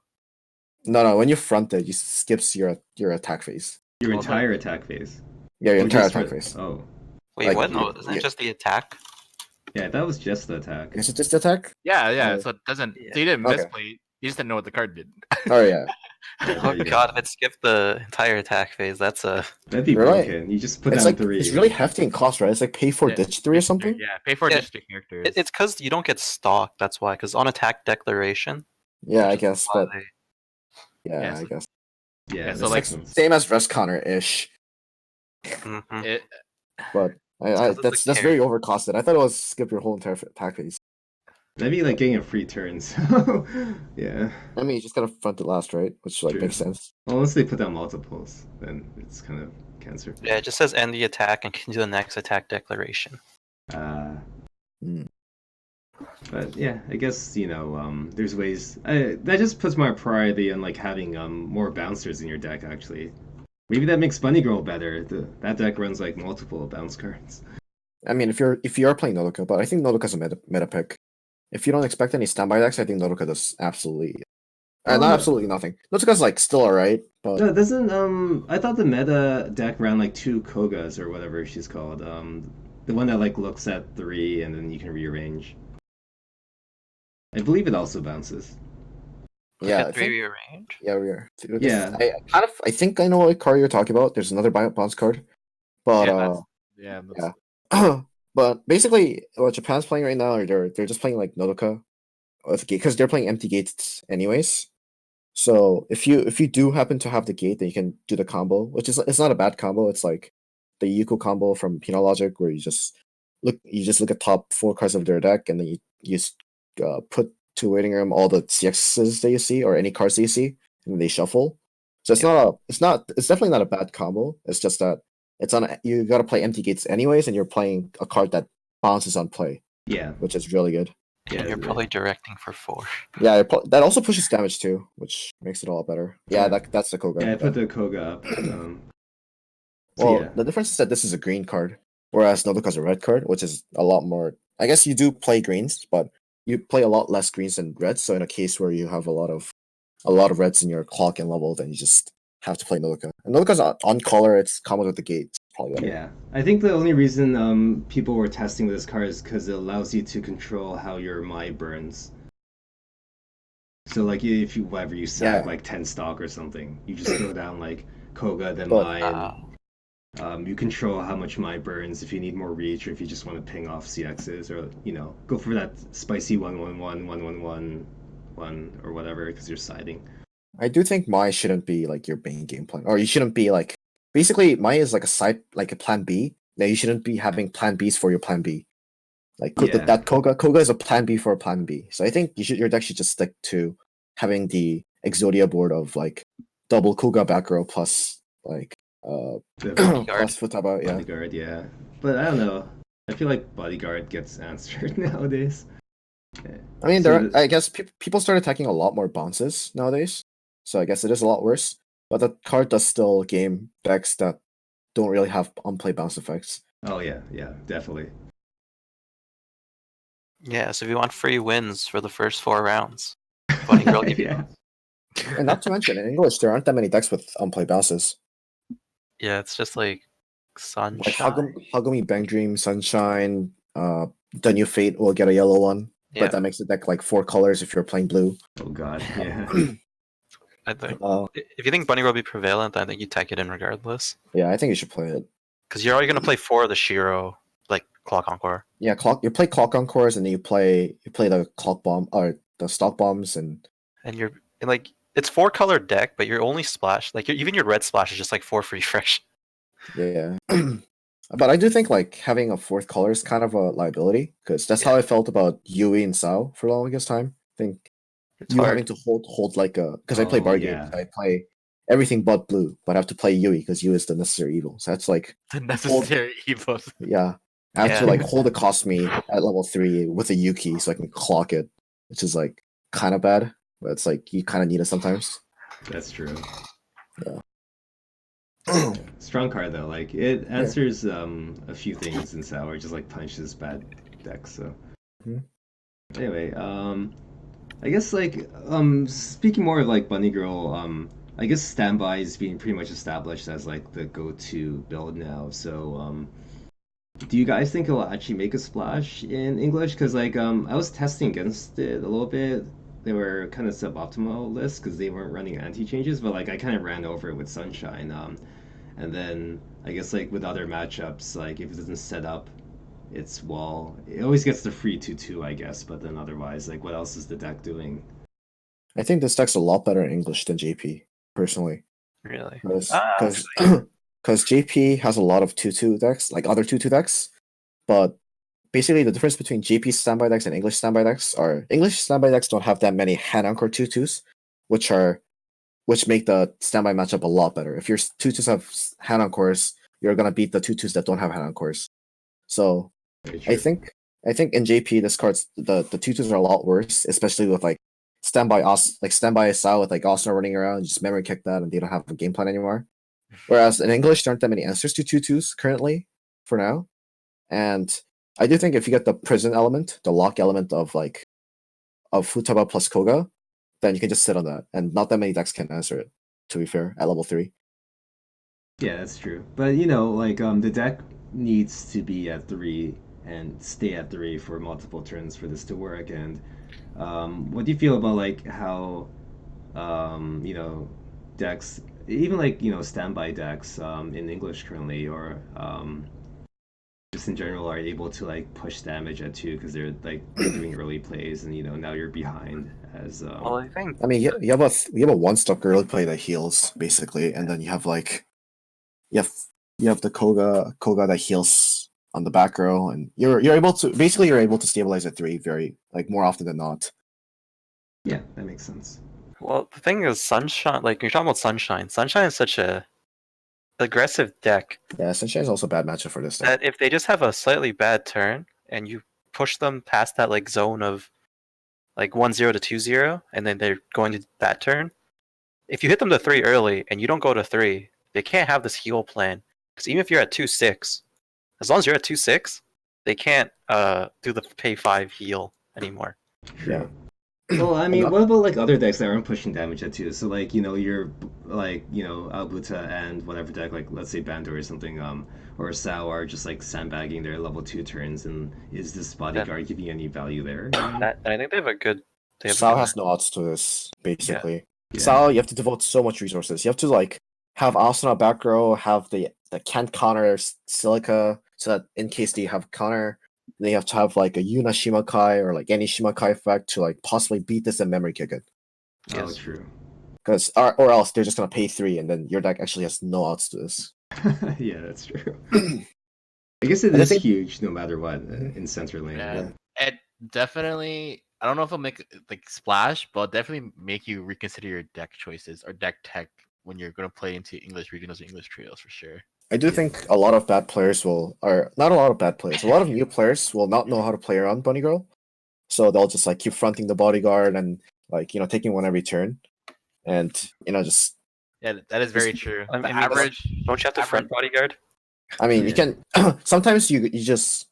No, when you front it, you skips your attack phase. Your Well, entire attack phase. Yeah, your Or entire just attack for- phase. Oh, Wait, like, what? No, yeah, isn't yeah. it just the attack? yeah, that was just the attack. Is it just attack? yeah. Oh. So it doesn't. Yeah. So you didn't Okay. misplay. You just didn't know what the card did. Oh yeah. Yeah, Oh there you go. god, if it skipped the entire attack phase, that's a. That'd be You're right. broken. You just put It's down like 3. it's really hefty in cost, right? It's like pay for Yeah, ditch 3 or something. Yeah, pay for Yeah, district characters. It's because you don't get stock. That's why. Because on attack declaration. Yeah, I which is guess, why but they- yeah, Yeah, I so- guess. Yeah, Yeah, that so, like, makes sense. Same as Rest Connor ish, Mhm. It, but It's 'cause it's a that's very carry. overcosted. I thought it was skip your whole entire attack phase. That'd be like getting a free turn. So yeah. I mean, you just gotta front it last, right? Which like True. makes sense. Well, once they put down multiples, then it's kind of cancer. Yeah, it just says end the attack and can do the next attack declaration. Mm. But yeah, I guess there's ways. That just puts my priority on like having more bouncers in your deck. Actually, maybe that makes Bunny Girl better. That deck runs like multiple bounce cards. I mean, if you are playing Nodoka, but I think Nodoka's a meta pick. If you don't expect any standby decks, I think Nodoka does absolutely, Oh, not no. absolutely nothing. Nodoka's like still alright, but No, doesn't I thought the meta deck ran like 2 Kogas or whatever she's called. The one that like looks at 3 and then you can rearrange. I believe it also bounces. yeah, Get I 3 think, rearrange. yeah, we are. Yeah. I think I know what card you're talking about. There's another bounce card, but yeah, yeah. But basically, what Japan's playing right now, they're just playing like Nodoka, because they're playing empty gates anyways. So if you do happen to have the gate, then you can do the combo, which is it's not a bad combo. It's like the Yuko combo from Penal Logic, where you just look at top 4 cards of their deck, and then you put to waiting room all the CXs that you see or any cards that you see, and they shuffle. So it's definitely not a bad combo. It's just that you got to play empty gates anyways, and you're playing a card that bounces on play, Yeah. which is really good. Yeah. And you're probably directing for 4. Yeah, that also pushes damage too, which makes it a lot better. Yeah, Yeah. that's the Koga. Yeah, I put the Koga up. So Well, yeah. the difference is that this is a green card, whereas Nodoka's a red card, which is a lot more. I guess you do play greens, but you play a lot less greens than reds. So in a case where you have a lot of reds in your clock and level, then you just have to play Nodoka. And Nodoka's on color; it's common with the gate. It's probably better. Yeah, I think the only reason people were testing with this card is because it allows you to control how your Mai burns. So like if you whatever you sack Yeah. like 10 stock or something, you just throw down like Koga then But- Mai, and you control how much Mai burns if you need more reach or if you just want to ping off CXs or go for that spicy 1/1/1 1/1/1 or whatever because you're siding. I do think Mai shouldn't be like your main game plan, or you shouldn't be like. Basically, Mai is like a side, like a plan B. Now you shouldn't be having plan Bs for your plan B. Like Yeah. that Koga is a plan B for a plan B. So I think your deck should just stick to having the Exodia board of like double Koga back row plus like The plus Futaba, yeah. bodyguard, yeah. But I don't know. I feel like bodyguard gets answered nowadays. I mean, So I guess people start attacking a lot more bounces nowadays, so I guess it is a lot worse. But the card does still game decks that don't really have on-play bounce effects. Oh yeah, definitely. Yeah, so if you want free wins for the first 4 rounds, Bunny Girl give you. Yeah. And not to mention, in English, there aren't that many decks with on-play bounces. Yeah, it's just like Like Sunshine. Hagumi Bang Dream, Sunshine, the new Fate will get a yellow one, Yeah. but that makes the deck like 4 colors if you're playing blue. Oh god, yeah. I think Uh, if you think Bunny Girl will be prevalent, I think you tech it in regardless. yeah, I think you should play it. Because you're already gonna play 4 of the Shiro, like Clock Encore. Yeah, you play Clock Encores and then you play the Clock Bomb or the Stock Bombs and And you're and, like it's 4-color deck, but you're only splash even your red splash is just like 4 free fresh. yeah. But I do think like having a 4th color is kind of a liability because that's how I felt about Yui and Sao for the longest time. I think It's you hard. having to hold like a because I play Oh, bar yeah. games. I play everything but blue, but I have to play Yui because Yui is the necessary evil. So that's like The necessary evils. yeah. I have to Yeah. like hold the cost me at level 3 with a Yuki so I can clock it, which is like kind of bad. But it's like you kind of need it sometimes. That's true. Yeah. Strong card though, like it answers a few things in Sour, just like punches bad decks. So Mhm. anyway, I guess like speaking more of like Bunny Girl, I guess standby is being pretty much established as like the go-to build now. So do you guys think it'll actually make a splash in English? Because like I was testing against it a little bit. They were kind of suboptimal lists because they weren't running anti-changes, but like I kind of ran over it with Sunshine. And then I guess like with other matchups, like if it doesn't set up its wall, it always gets the free 2/2, I guess. But then otherwise, like what else is the deck doing? I think this deck's a lot better in English than JP, personally. Really. Because JP has a lot of 2/2 decks, like other 2/2 decks, but basically the difference between JP standby decks and English standby decks are English standby decks don't have that many hand anchor 2/2s, which make the standby matchup a lot better. If your 2/2s have hand encores, you're gonna beat the 2/2s that don't have hand encores. So Very I true. think in JP this card's the 2/2s are a lot worse, especially with like standby Sao with like Austin running around, just memory kick that and they don't have a game plan anymore. Whereas in English there aren't that many answers to 2/2s currently for now. And I do think if you get the prison element, the lock element of Futaba plus Koga, then you can just sit on that. And not that many decks can answer it, to be fair, at level 3. Yeah, that's true. But like the deck needs to be at 3 and stay at 3 for multiple turns for this to work. And what do you feel about like how decks, even like standby decks in English currently, or just in general, are able to like push damage at 2 because they're like doing early plays, and now you're behind as Well, I think I mean, you have a one-stop early play that heals, basically, and then you have like you have the Koga that heals on the back row, and you're able to stabilize at 3 very like more often than not. yeah, that makes sense. well the thing is Sunshine, like you're talking about Sunshine. Sunshine is such a aggressive deck Yeah, Sunshine is also a bad matchup for this deck. that if they just have a slightly bad turn and you push them past that like zone of like 1-0 to 2-0 and then they're going to that turn, if you hit them to 3 early and you don't go to 3, they can't have this heal plan. Because even if you're at 2-6, as long as you're at 2-6, they can't do the pay 5 heal anymore. Yeah. Well, I I'm mean, not- what about like other decks that aren't pushing damage at 2? So like you're like Albuta and whatever deck, like let's say Bandor or something, or Sao are just like sandbagging their level 2 turns, and is this bodyguard giving any value there? I think they have a good. Sao has no odds to this, basically. Yeah. Sao, you have to devote so much resources. You have to like have Asuna back row, have the can't counter Silica, so that in case they have counter, they have to have like a Yuna Shimakai or like any Shimakai effect to like possibly beat this and memory kick it. Oh, Yes. true. Because or else they're just gonna pay 3 and then your deck actually has no odds to this. Yeah, that's true. I guess it And I is think- huge no matter what in center lane. Yeah. It definitely. I don't know if it'll make like splash, but it'll definitely make you reconsider your deck choices or deck tech when you're gonna play into English regionals or English trios for sure. I do think a lot of bad players or not a lot of bad players, a lot of new players will not know how to play around Bunny Girl. So they'll just like keep fronting the bodyguard and like, taking one every turn. And, just, Yeah, that is very true. I The mean, average. Don't you have to front bodyguard? I mean, you can, sometimes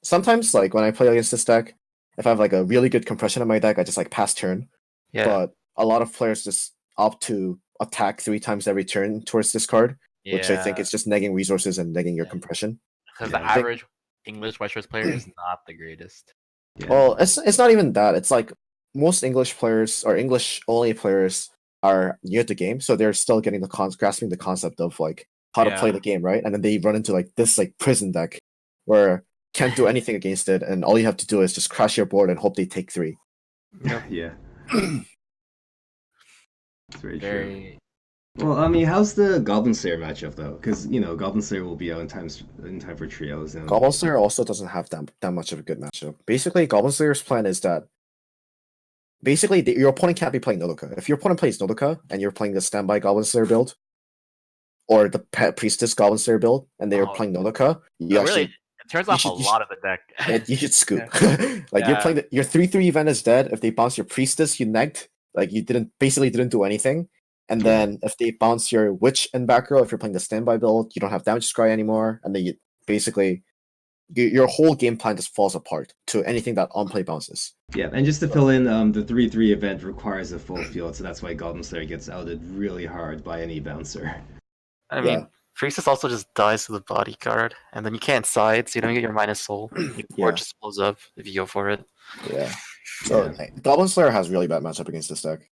sometimes like when I play against this deck, if I have like a really good compression in my deck, I just like pass turn. Yeah. But a lot of players just opt to attack 3 times every turn towards this card, which I think is just negging resources and negging your compression. Because Yeah, the I think- average English Weiss Schwarz player is not the greatest. Yeah. Well, it's not even that. It's like most English players or English only players are new to the game, so they're still getting grasping the concept of like how to play Yeah. the game, right? And then they run into like this like prison deck where can't do anything against it, and all you have to do is just crash your board and hope they take 3. Yeah. It's very true. Very. Well, I mean, how's the Goblin Slayer matchup though? Because Goblin Slayer will be out in time for trios. And Goblin Slayer also doesn't have that much of a good matchup. Basically, Goblin Slayer's plan is that basically your opponent can't be playing Nodoka. If your opponent plays Nodoka and you're playing the standby Goblin Slayer build, or the Pet Priestess Goblin Slayer build, and they're Oh, playing Nodoka, you really, actually it turns off a you lot of the deck. you should scoop. Like Yeah. you're playing your 3/3 event is dead. If they bounce your Priestess, you negged. Like you didn't do anything. And then if they bounce your Witch and back row, if you're playing the standby build, you don't have damage scry anymore, and then you basically your whole game plan just falls apart to anything that on play bounces. Yeah, and just to fill in, the 3/3 event requires a full field, so that's why Goblin Slayer gets outed really hard by any bouncer. I mean, Priestess also just dies to the bodyguard, and then you can't side, so you don't get your minus soul. Your board just blows up if you go for it. Yeah. So Goblin Slayer has really bad matchup against this deck.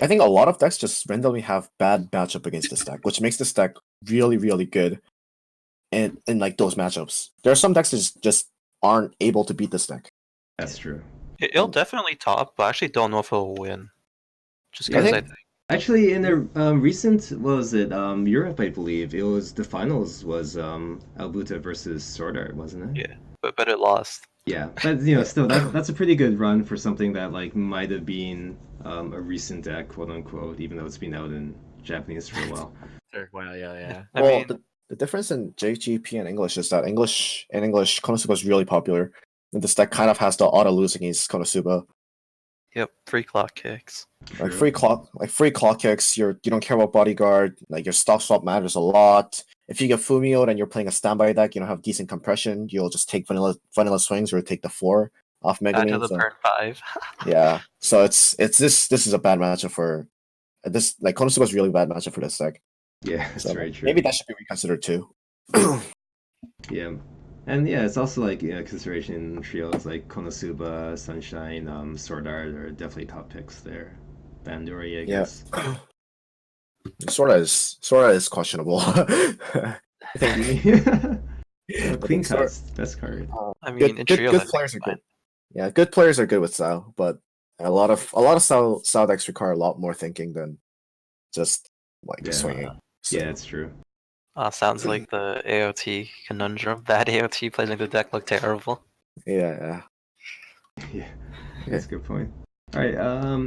I think a lot of decks just randomly have bad matchup against this deck, which makes this deck really, really good in like those matchups. There are some decks that just aren't able to beat this deck. That's true. It'll definitely top, but I actually don't know if it'll win. Just because I think Actually, in the recent, what was it, Europe, I believe, it was the finals was Albuta versus Sword Art, wasn't it? Yeah, but it lost. Yeah, but still, that's a pretty good run for something that like might have been a recent deck, quote unquote, even though it's been out in Japanese for a while. Well, yeah. Well, the difference in JGP and English is that English Konosuba is really popular, and this deck kind of has the auto lose against Konosuba. Yep, free clock kicks. Like free clock kicks. You don't care about bodyguard. Like your stock swap matters a lot. If you get Fumio and you're playing a standby deck, you don't have decent compression. You'll just take vanilla swings or take the 4 off Megumin. To the burn 5. Yeah, so it's this is a bad matchup for this. Like Konosuba is really bad matchup for this deck. Yeah, that's very true. Maybe that should be reconsidered too. Yeah. And yeah, it's also like consideration trios like Konosuba, Sunshine, Sword Art are definitely top picks there. Bandori, I guess. Sword Art is questionable. I think Clean Cut's best card. I mean, good players are good. Yeah, good players are good with Sao, but a lot of Sao decks require a lot more thinking than just like swinging. So. Yeah, it's true. Sounds like the AOT conundrum. Bad AOT plays make the deck look terrible. Yeah, that's a good point. All right,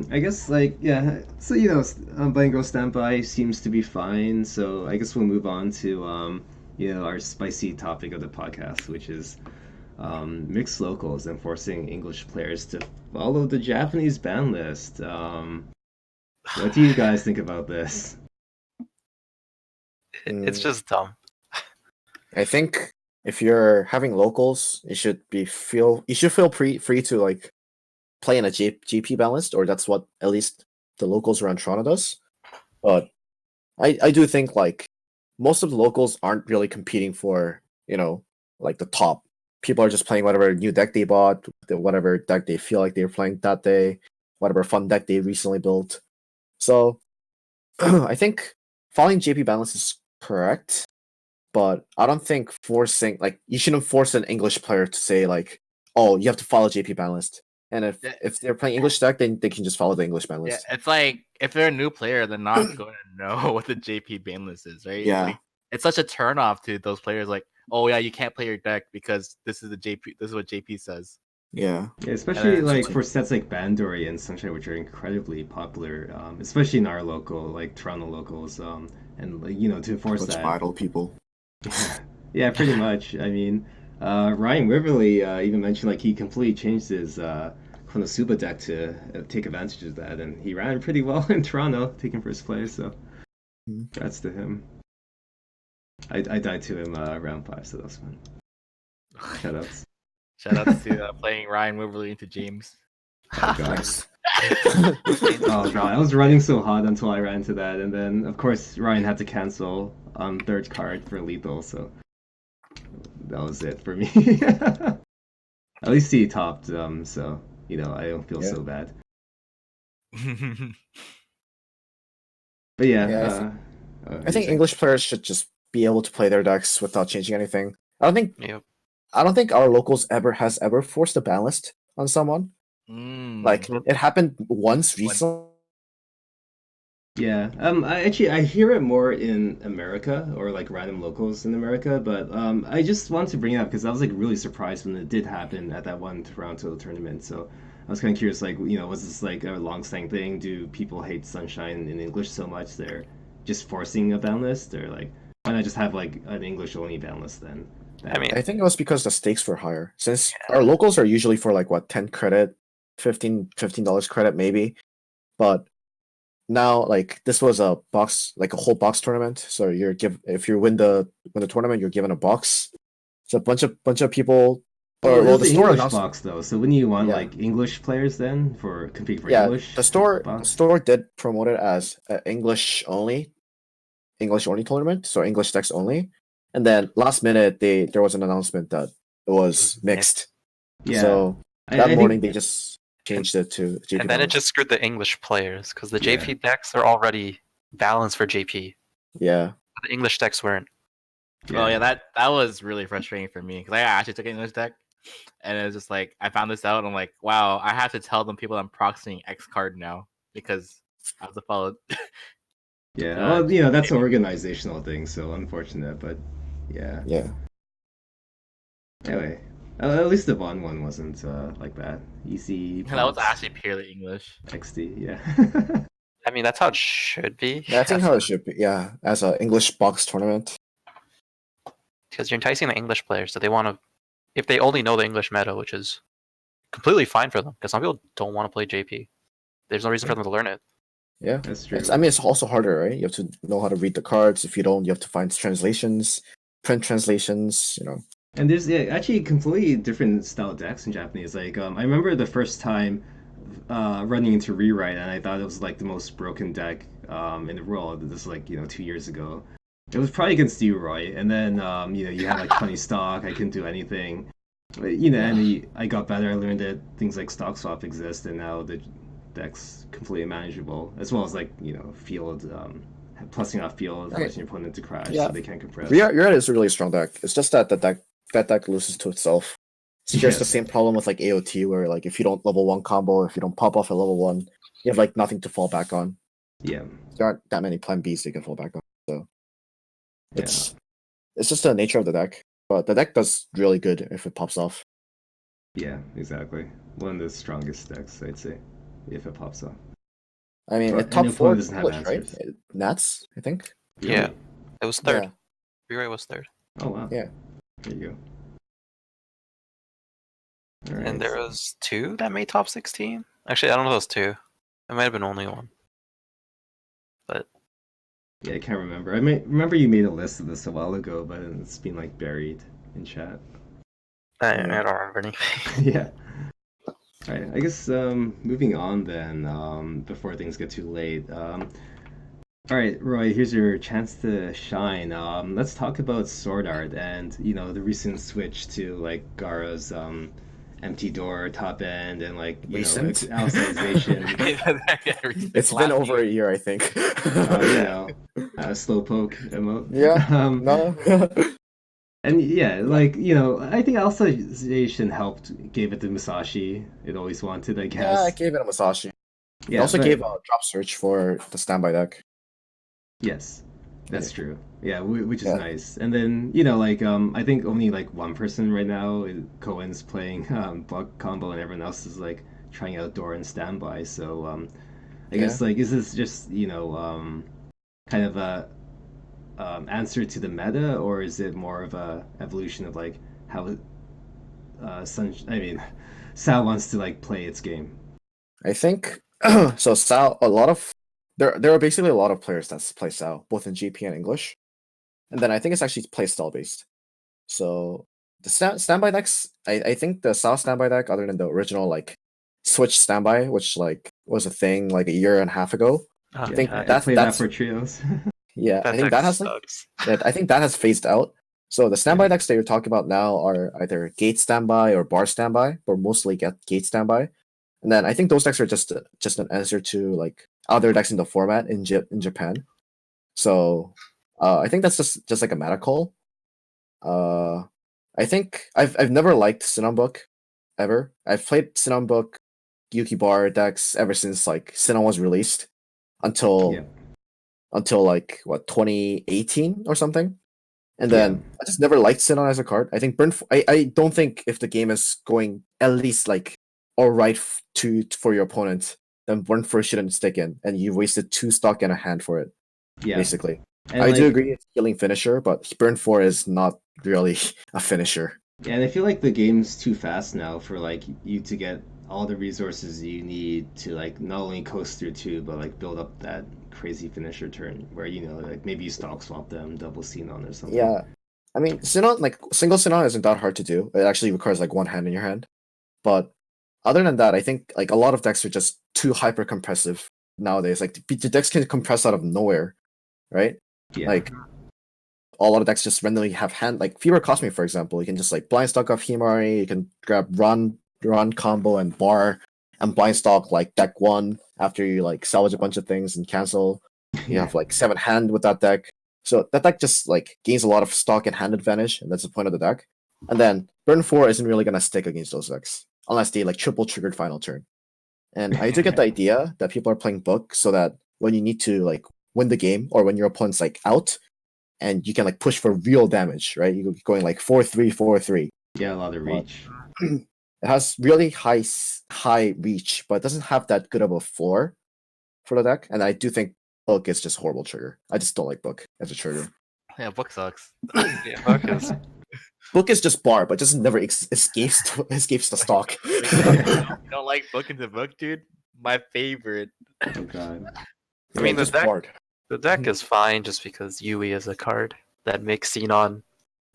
I guess so Bango Standby seems to be fine. So I guess we'll move on to our spicy topic of the podcast, which is mixed locals and forcing English players to follow the Japanese ban list. What do you guys think about this? It's just dumb. I think if you're having locals, you should feel free to like play in a GP balanced, or that's what at least the locals around Toronto does. But I do think like most of the locals aren't really competing for like the top. People are just playing whatever new deck they bought, whatever deck they feel like they're playing that day, whatever fun deck they recently built. So I think following JP balance is correct, but I don't think you shouldn't force an English player to say like, oh, you have to follow JP balanced. And if they're playing English deck, then they can just follow the English ban list. Yeah, it's like if they're a new player, they're not going to know what the JP ban list is, right? Yeah, like, it's such a turnoff to those players. Like, oh yeah, you can't play your deck because this is what JP says. Yeah, especially like for sets like Bandori and Sunshine, which are incredibly popular, especially in our local, like Toronto locals, and like to force that. Idle people. Yeah, pretty much. I mean, Ryan Wiverly even mentioned like he completely changed his Konosuba deck to take advantage of that, and he ran pretty well in Toronto, taking first place. So congrats to him. I died to him round 5, so that was fun. Shoutouts. Shoutouts to playing Ryan Wiverly into James. Oh god. Oh god, I was running so hot until I ran to that, and then of course Ryan had to cancel on 3rd card for lethal, so that was it for me. At least he topped, so I don't feel Yeah. so bad. But yeah, Yeah, I you're think saying? English players should just be able to play their decks without changing anything. Yep. I don't think our locals ever forced a ban list on someone. Like Mm. it happened once One- recently. Yeah, I hear it more in America or like random locals in America, but I just wanted to bring it up because I was like really surprised when it did happen at that one Toronto tournament. So I was kind of curious, like, was this like a long-standing thing? Do people hate Sunshine in English so much they're just forcing a ban list, or like why not just have like an English-only ban list then? I mean, I think it was because the stakes were higher. Since our locals are usually for like what 10 credit, $15 credit maybe, but now like this was a box like a whole box tournament. So if you win the tournament, you're given a box. So a bunch of people Oh, or it well was the the store English announced box though, so wouldn't you want yeah. like English players then for compete for Yeah, English the box? store did promote it as English only tournament, so English decks only. And then last minute there was an announcement that it was mixed. Yeah, So that I morning think they just changed it to JP and then it balance. just screwed the English players because the Yeah. JP decks are already balanced for JP. Yeah. The English decks weren't. Oh yeah, that was really frustrating for me because I actually took an English deck, and it was just like I found this out. And I'm like, wow, I have to tell them people I'm proxying X card now because I have to follow. Yeah, Uh, well, that's an organizational thing, so unfortunate, but yeah. Yeah. Anyway, at least the Vaughn one wasn't like that. Easy, that was pops, actually purely English. XD, yeah. I mean, that's how it should be. Yeah, I think how it should be. Yeah, as an English box tournament. Because you're enticing the English players, so they want to. If they only know the English meta, which is completely fine for them, because some people don't want to play JP. There's no reason for them to learn it. Yeah. That's true. I mean, it's also harder, right? You have to know how to read the cards. If you don't, you have to find translations, print translations. And there's actually completely different style decks in Japanese. Like, I remember the first time running into Rewrite, and I thought it was like the most broken deck in the world. This is like 2 years ago. It was probably against you, Roy. And then you had like 20 stock. I couldn't do anything. But, I got better. I learned that things like stock swap exist, and now the deck's completely manageable, as well as like field plussing off field, Okay. forcing your opponent to crash Yeah. so they can't compress. Rewrite is a really strong deck. It's just that that deck loses to itself. It's just Yes. the same problem with like AOT, where like if you don't level 1 combo, if you don't pop off at level 1, you have like nothing to fall back on. Yeah. There aren't that many plan Bs you can fall back on. So Yeah. it's just the nature of the deck. But the deck does really good if it pops off. Yeah, exactly. One of the strongest decks, I'd say, if it pops off. I mean, Well, it top and four opponent doesn't have English, right? answers. Nats, I think. Yeah, it was third. Yeah. Rewrite was third, Oh wow. Yeah. There you go. All right. and there was two that made top 16. Actually, I don't know if it was two. It might have been only one. But Yeah, I can't remember. Remember you made a list of this a while ago, but it's been like buried in chat. I Yeah. don't remember anything. Yeah. All right. I guess moving on then, before things get too late. All right, Roy. Here's your chance to shine. Let's talk about Sword Art and the recent switch to like Gara's empty door top end and like Recent? Alicization. It's been over a year, I think. Slowpoke emote. Yeah. No. And yeah, like I think Alicization helped, gave it the Musashi it always wanted, I guess. Yeah, I gave it a Musashi. Yeah, I also but- gave a drop search for the standby deck. Yes, that's Yeah. true. Yeah, which is Yeah. nice. And then I think only like one person right now, Cohen's playing bug combo, and everyone else is like trying out door and standby. So I guess like is this just kind of a answer to the meta, or is it more of a evolution of like how Sal wants to like play its game? I think so. Sal, there are basically a lot of players that play Sal, both in GP and English, and then I think it's actually play style based. So the standby decks, I think the Sal standby deck, other than the original like Switch standby, which like was a thing like a year and a half ago. I think I that's- play that for trios. Yeah, that I think deck that has like sucks. I think that has phased out. So the standby decks that you're talking about now are either gate standby or bar standby, or mostly get gate standby. And then I think those decks are just an answer to like other decks in the format in Japan. So I think that's just like a meta call. I think I've never liked Sinon Book ever. I've played Sinon Book Yuki Bar decks ever since like Sinon was released until Yeah. until like what 2018 or something. And then I just never liked Sinon as a card. I think I don't think if the game is going at least like all right for your opponent, then Burn Force shouldn't stick in, and you wasted 2 stock and a hand for it. Yeah. Basically, And I do like, agree it's a healing finisher, but Burn 4 is not really a finisher. Yeah, and I feel like the game's too fast now for like you to get all the resources you need to like not only coast through two, but like build up that crazy finisher turn where like maybe you stock swap them, double Xenon or something. Yeah, I mean Sinon like single Sinon isn't that hard to do. It actually requires like one hand in your hand, but other than that, I think like a lot of decks are just too hyper compressive nowadays. Like the decks can compress out of nowhere, right? Yeah. Like a lot of decks just randomly have hand like Fever Cosmic, for example. You can just like blind stock off Himari, you can grab run combo and bar and blind stock like deck 1 after you like salvage a bunch of things and cancel. You have like 7 hand with that deck. So that deck just like gains a lot of stock and hand advantage, and that's the point of the deck. And then Burn 4 isn't really gonna stick against those decks unless they like triple triggered final turn. And I do get the idea that people are playing book so that when you need to like win the game or when your opponent's like out and you can like push for real damage, right? You're going like 4-3, 4-3. Yeah, a lot of reach. It has really high reach, but it doesn't have that good of a floor for the deck. And I do think book is just horrible trigger. I just don't like book as a trigger. Yeah, book sucks. Yeah, Buck is. Book is just bar, but just never escapes the stock. You don't like book in the book, dude? My favorite. Oh god. I mean, the just deck- barred. The deck is fine just because Yui is a card that makes Xenon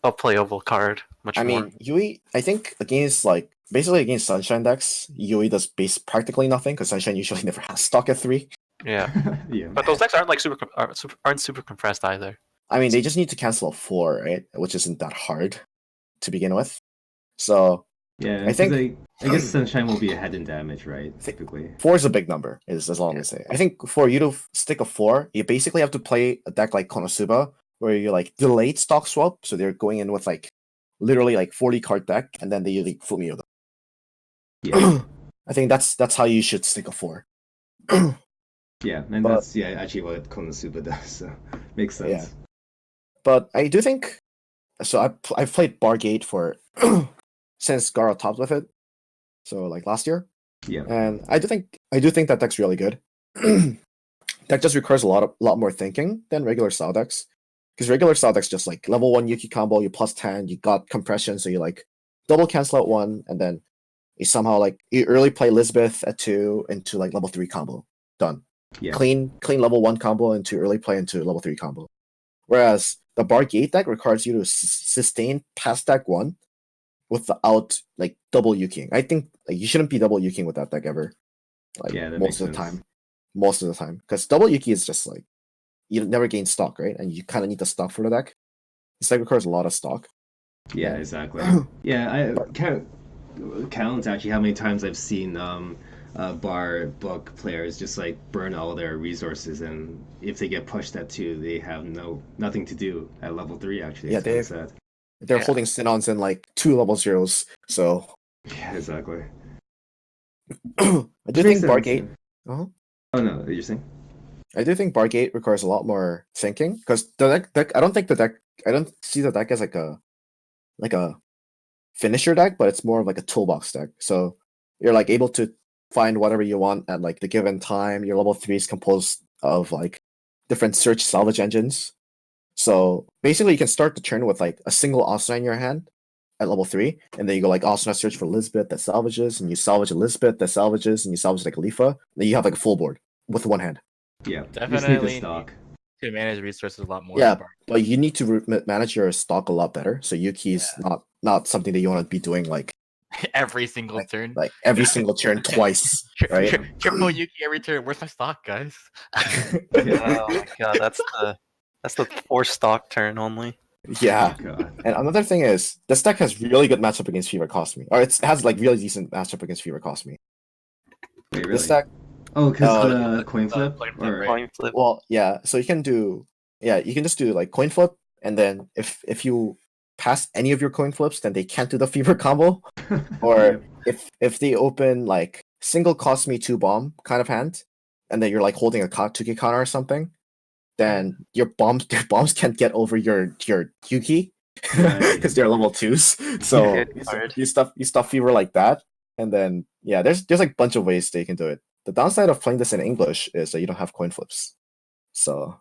a playable card much I more. mean, Yui, I think against like basically against Sunshine decks, Yui does practically nothing because Sunshine usually never has stock at 3. Yeah, Yeah. but those decks aren't like aren't super compressed either. I mean, they just need to cancel a 4, right? Which isn't that hard to begin with. So Yeah, I think- I guess Sunshine will be ahead in damage, right? Typically. 4 is a big number, is all I'm gonna say. I think for you to stick a 4, you basically have to play a deck like Konosuba, where you like delayed stock swap, so they're going in with like literally like 40 card deck, and then they like Fumio them. Yeah. I think that's how you should stick a 4. Yeah, and But- that's actually what Konosuba does, so makes sense. Yeah. But I do think so. I've played Bargate for since Garo topped with it, so like last year, Yeah. and I do think that deck's really good. That just requires a lot more thinking than regular style decks, because regular style decks just like level 1 Yuki combo, you plus 10, you got compression, so you like double cancel out 1, and then you somehow like you early play Lisbeth at 2 into like level 3 combo, done. Yeah. Clean level 1 combo into early play into level 3 combo. Whereas the Bar Gate deck requires you to sustain past deck 1 without like double yuking. I think like you shouldn't be double yuking with that deck ever. Like Yeah, that most makes of the sense. time. Most of the time. Because double yuki is just like you never gain stock, right? And you kinda need the stock for the deck. This deck requires a lot of stock. Yeah, exactly. Yeah, I can't count actually how many times I've seen bar book players just like burn all their resources, and if they get pushed at 2, they have nothing to do at level 3. Actually, Yeah, it's kinda they- sad. They're Yeah. holding Sinons in like 2 level 0s. So Yeah, exactly. I do Which makes think sense, Bargate yeah. uh-huh. Oh no, you're saying? I do think Bargate requires a lot more thinking because the deck. I don't see the deck as like a finisher deck, but it's more of like a toolbox deck. So you're like able to find whatever you want at like the given time. Your level 3 is composed of like different search salvage engines. So basically, you can start the turn with like a single Asuna in your hand at level 3, and then you go like Asuna search for Lisbeth that salvages, and you salvage a Lisbeth that salvages, and you salvage like a Lifa. Then you have like a full board with one hand. Yeah, you just need Definitely the stock. to manage resources a lot more. Yeah, than Bar. but you need to manage your stock a lot better. So Yuki is not something that you want to be doing like Every single turn. every single turn twice, right? Triple Yuki every turn. Where's my stock, guys? Oh my god, that's the 4 stock turn only. Yeah. Oh, God. And another thing is, this deck has really good matchup against Fever Cost Me. Or it has like really decent matchup against Fever Cost Me. Wait, This really? deck, Oh, because uh, the coin flip? coin flip, Or right? Coin flip. well, yeah. So you can do, yeah, you can just do like coin flip, and then if you pass any of your coin flips, then they can't do the Fever combo. Or if they open like single cost me 2 bomb kind of hand, and then you're like holding a 2K counter or something, then your bombs can't get over your Yuki Right. because they're level 2s. So Good card. you stuff Fever like that, and then yeah, there's like a bunch of ways they can do it. The downside of playing this in English is that you don't have coin flips. So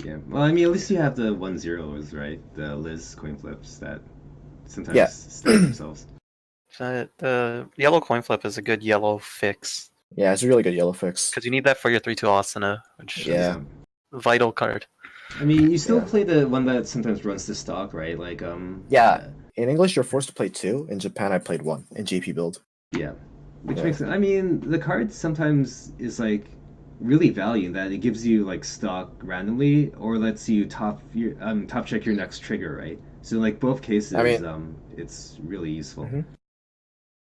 Yeah. Well, I mean, at least you have the 1-0s, right? The Liz coin flips that sometimes Yeah. stack themselves. The yellow coin flip is a good yellow fix yeah, it's a really good yellow fix. because you need that for your 3/2 Asana, which Yeah. is a vital card. I mean, you still Yeah. play the one that sometimes runs the stock, right? Like, Yeah. In English, you're forced to play 2. In Japan, I played 1 in JP build. Yeah. Which Yeah. makes I mean, the card sometimes is like really value in that it gives you like stock randomly or lets you top check your next trigger, right? So like both cases, I mean- it's really useful. Mhm.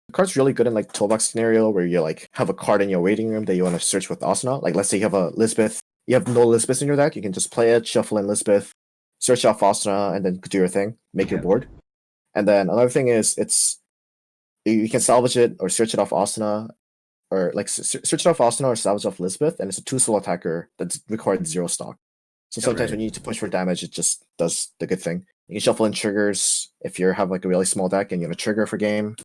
The card's really good in like toolbox scenario where you like have a card in your waiting room that you want to search with Asuna. Like let's say you have a Lisbeth, you have no Lisbeth in your deck, you can just play it, shuffle in Lisbeth, search off Asuna, and then do your thing, make your Yeah. board. And then another thing is you can salvage it or search it off Asuna, or like search it off Asuna or salvage off Lisbeth, and it's a 2 soul attacker that requires 0 stock. So Yeah, sometimes right. when you need to push for damage, it just does the good thing. You can shuffle in triggers if you have like a really small deck and you have a trigger for game.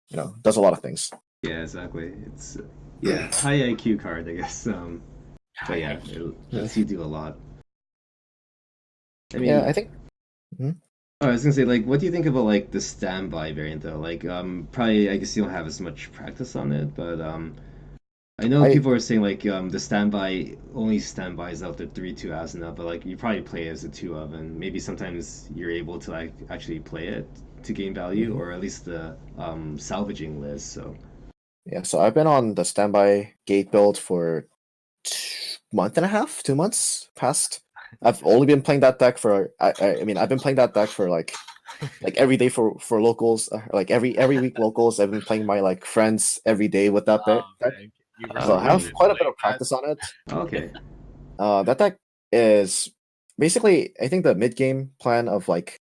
You know, does a lot of things. Yeah, exactly. It's high IQ card, I guess. But yeah, it lets you do a lot. I mean, Yeah, I think. oh, I was gonna say, like, what do you think about like the standby variant though? Like, probably I guess you don't have as much practice on it, but I know I- people are saying like the standby only standbys out the 3/2 Asuna, but like you probably play as a 2 of, and maybe sometimes you're able to like actually play it to gain value, Mhm. or at least the salvaging list. So Yeah, so I've been on the standby gate build for 2.5 months, 2 months past. I've only been playing that deck for I mean I've been playing that deck for like every day for locals, like every week locals. I've been playing my like friends every day with that deck. Man, you So I really have been quite a bit playing of practice on it. okay, That deck is basically I think the mid game plan of like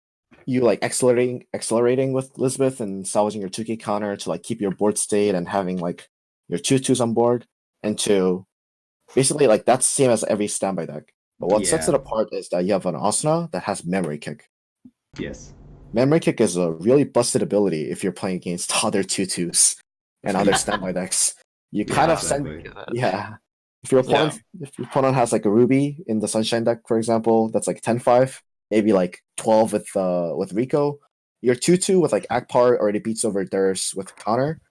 you like accelerating with Elizabeth and salvaging your 2K counter to like keep your board state and having like your 2/2s on board, and to basically like that's same as every standby deck. But what sets Yeah. it apart is that you have an Asuna that has memory kick. yes, Memory kick is a really busted ability if you're playing against other 2/2s and other standby decks. You Yeah, kind of exactly. send yeah. If your Yeah. opponent has like a Ruby in the Sunshine deck, for example, that's like 10-5, maybe like 12 with Rico, your 2/2 with like Akpar already beats over theirs with counter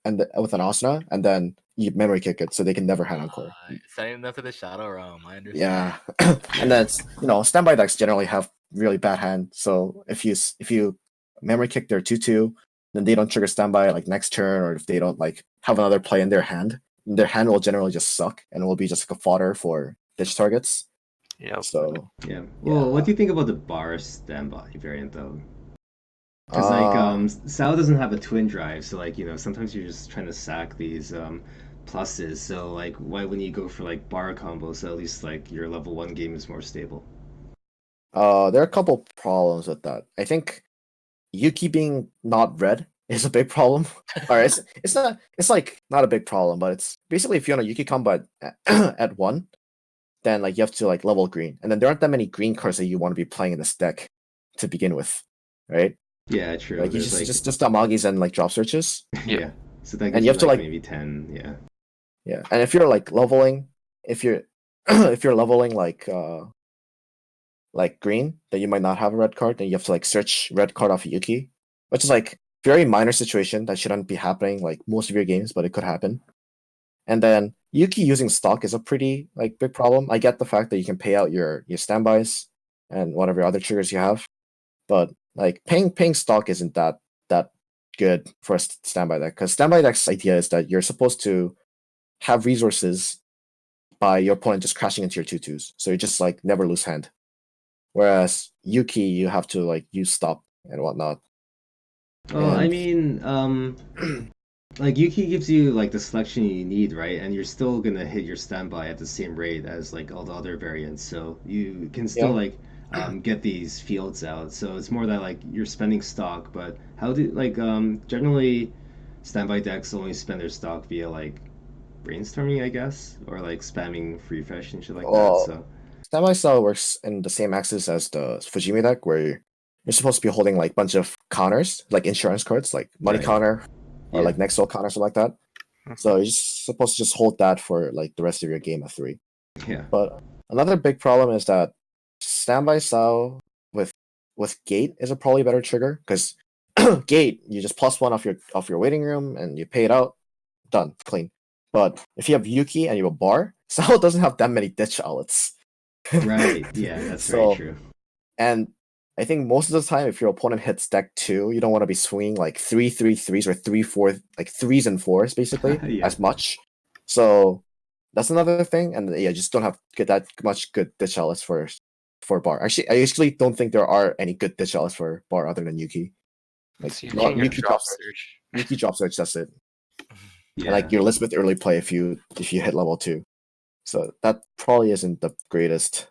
and with an Asuna, and then you memory kick it so they can never hand encore. Setting them to the Shadow Realm. I understand. Yeah, and then it's, standby decks generally have really bad hand. So if you memory kick their 2/2, then they don't trigger standby like next turn, or if they don't like have another play in their hand will generally just suck and will be just like a fodder for ditch targets. Yep. So Yeah. Well, Yeah. what do you think about the bar standby variant though? Because like Sal doesn't have a twin drive, so like sometimes you're just trying to sack these pluses. So like why wouldn't you go for like bar combos? So at least like your level 1 game is more stable. there are a couple problems with that. I think Yuki being not red is a big problem. Or it's like not a big problem, but it's basically if you're on a Yuki combo at 1, then like you have to like level green. And then there aren't that many green cards that you want to be playing in this deck to begin with. Right? Yeah, true. Like you There's like just Amagis and like drop searches. yeah. So that And gives you you have to, like like- maybe 10. Yeah. Yeah. And if you're like leveling, if you're if you're leveling like green, then you might not have a red card, then you have to like search red card off Yuki. Which is like very minor situation that shouldn't be happening like most of your games, but it could happen. And then Yuki using stock is a pretty like big problem. I get the fact that you can pay out your standbys and whatever other triggers you have, but like paying stock isn't that good for a standby deck, because standby deck's idea is that you're supposed to have resources by your opponent just crashing into your 2/2s, so you just like never lose hand. Whereas Yuki, you have to like use stop and whatnot. Well, I And- mean, like Yuki gives you like the selection you need, right? And you're still gonna hit your standby at the same rate as like all the other variants, so you can still Yeah. like get these fields out. So it's more that like you're spending stock, but how do like generally standby decks only spend their stock via like brainstorming, I guess, or like spamming free fresh and shit like that. Well, So Standby Style works in the same axis as the Fujimi deck, where you're supposed to be holding like bunch of counters, like insurance cards, like money Right. counter or Yeah. like next roll counter, something like that. So you're just supposed to just hold that for like the rest of your game of 3. yeah, But another big problem is that Standby Style with Gate is a probably better trigger because Gate you just +1 off your waiting room and you pay it out, done, clean. But if you have Yuki and you have a bar, Style doesn't have that many ditch outlets. right. Yeah, that's So- very true. And I think most of the time, if your opponent hits deck 2, you don't want to be swinging like 3/3/3s or 3/4, like 3s and 4s basically Yeah. as much. So that's another thing. And yeah, just don't have get that much good ditch outlets for bar. Actually, I actually don't think there are any good ditch outlets for bar other than Yuki. Like So no, your Yuki drop drops surge. Yuki drop search. That's it. Yeah. And like your Elizabeth early play if you hit level 2. So that probably isn't the greatest.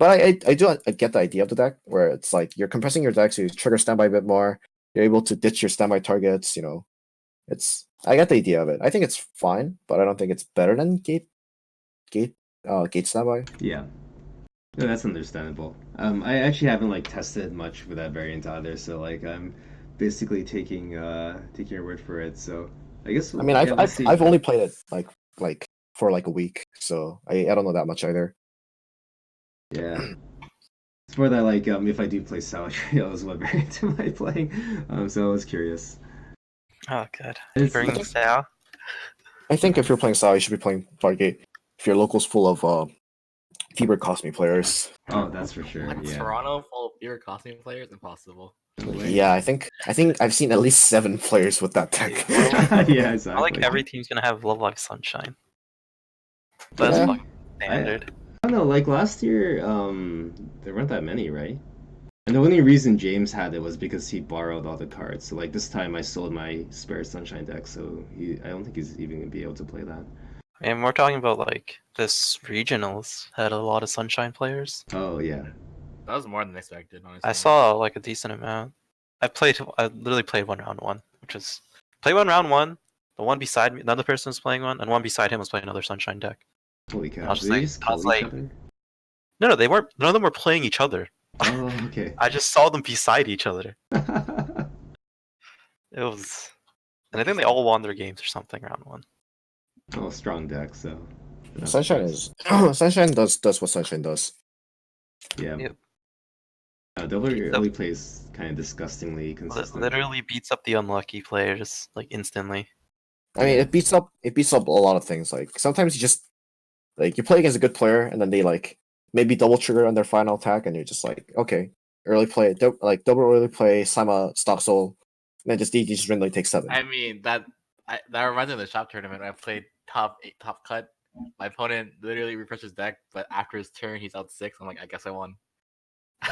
But I do I get the idea of the deck where it's like you're compressing your deck so you trigger standby a bit more. You're able to ditch your standby targets. I get the idea of it. I think it's fine, but I don't think it's better than gate standby. Yeah. No, that's understandable. I actually haven't like tested much with that variant either, so like I'm basically taking your word for it. So I guess I mean, yeah, let's see. I've only played it like for like a week, so I don't know that much either. Yeah. It's more that like if I do play Sour Trails, what variant am I playing? So I was curious. Oh, good. It's- Bring Sao. I think if you're playing Sao, you should be playing Fargate. If your local's full of Fever Cosme players. Oh, that's for sure. What, Yeah. Toronto full of pure costume players? Impossible. No way. Yeah, I think I've seen at least 7 players with that deck. Yeah, I exactly. like every team's gonna have Love Live Sunshine. That's Yeah. fucking standard. I don't know, like last year, there weren't that many, right? And the only reason James had it was because he borrowed all the cards. So like this time I sold my spare Sunshine deck, so I don't think he's even gonna be able to play that. And we're talking about like this regionals had a lot of Sunshine players. Oh yeah. That was more than expected, honestly. I saw like a decent amount. I literally played one round 1, which is play one round 1. The one beside me, another person was playing one, and one beside him was playing another Sunshine deck. Holy cow. I was Did they just just like- I was kill each like- other? No, they weren't. None of them were playing each other. Oh, okay. I just saw them beside each other. It was, and I think they all won their games or something round 1. Oh, strong deck, so. not Sunshine surprised. is Sunshine does what Sunshine does. Yeah. Yep. Double Beats up- early plays kind of disgustingly consistent. Literally beats up the unlucky players like instantly. I mean, it beats up a lot of things. Like sometimes you just like you play against a good player and then they like maybe double trigger on their final attack and you're just like, okay, early play, double early play, Sama stock soul, and then just DD just randomly takes 7. I mean, that reminds me of the shop tournament. I played top 8, top cut. My opponent literally refreshed his deck, but after his turn, he's out 6. I'm like, I guess I won.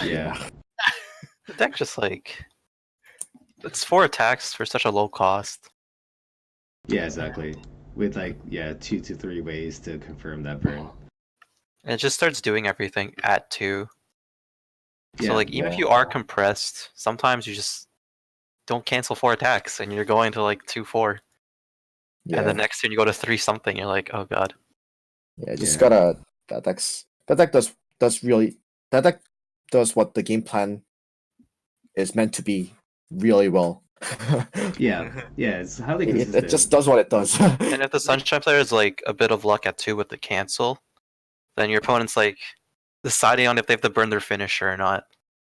Yeah. The deck just like it's 4 attacks for such a low cost. Yeah, exactly. With like 2 to 3 ways to confirm that burn. And it just starts doing everything at 2. Yeah, So like even if yeah. you are compressed, sometimes you just don't cancel 4 attacks and you're going to like 2/4. Yeah, And the next turn you go to 3 something, you're like, oh god. yeah, just Yeah. gotta that deck does what the game plan is meant to be really well. Yeah, it's highly it, consistent. it just does what it does. And if the Sunshine player is like a bit of luck at 2 with the cancel, then your opponent's like deciding on if they have to burn their finisher or not.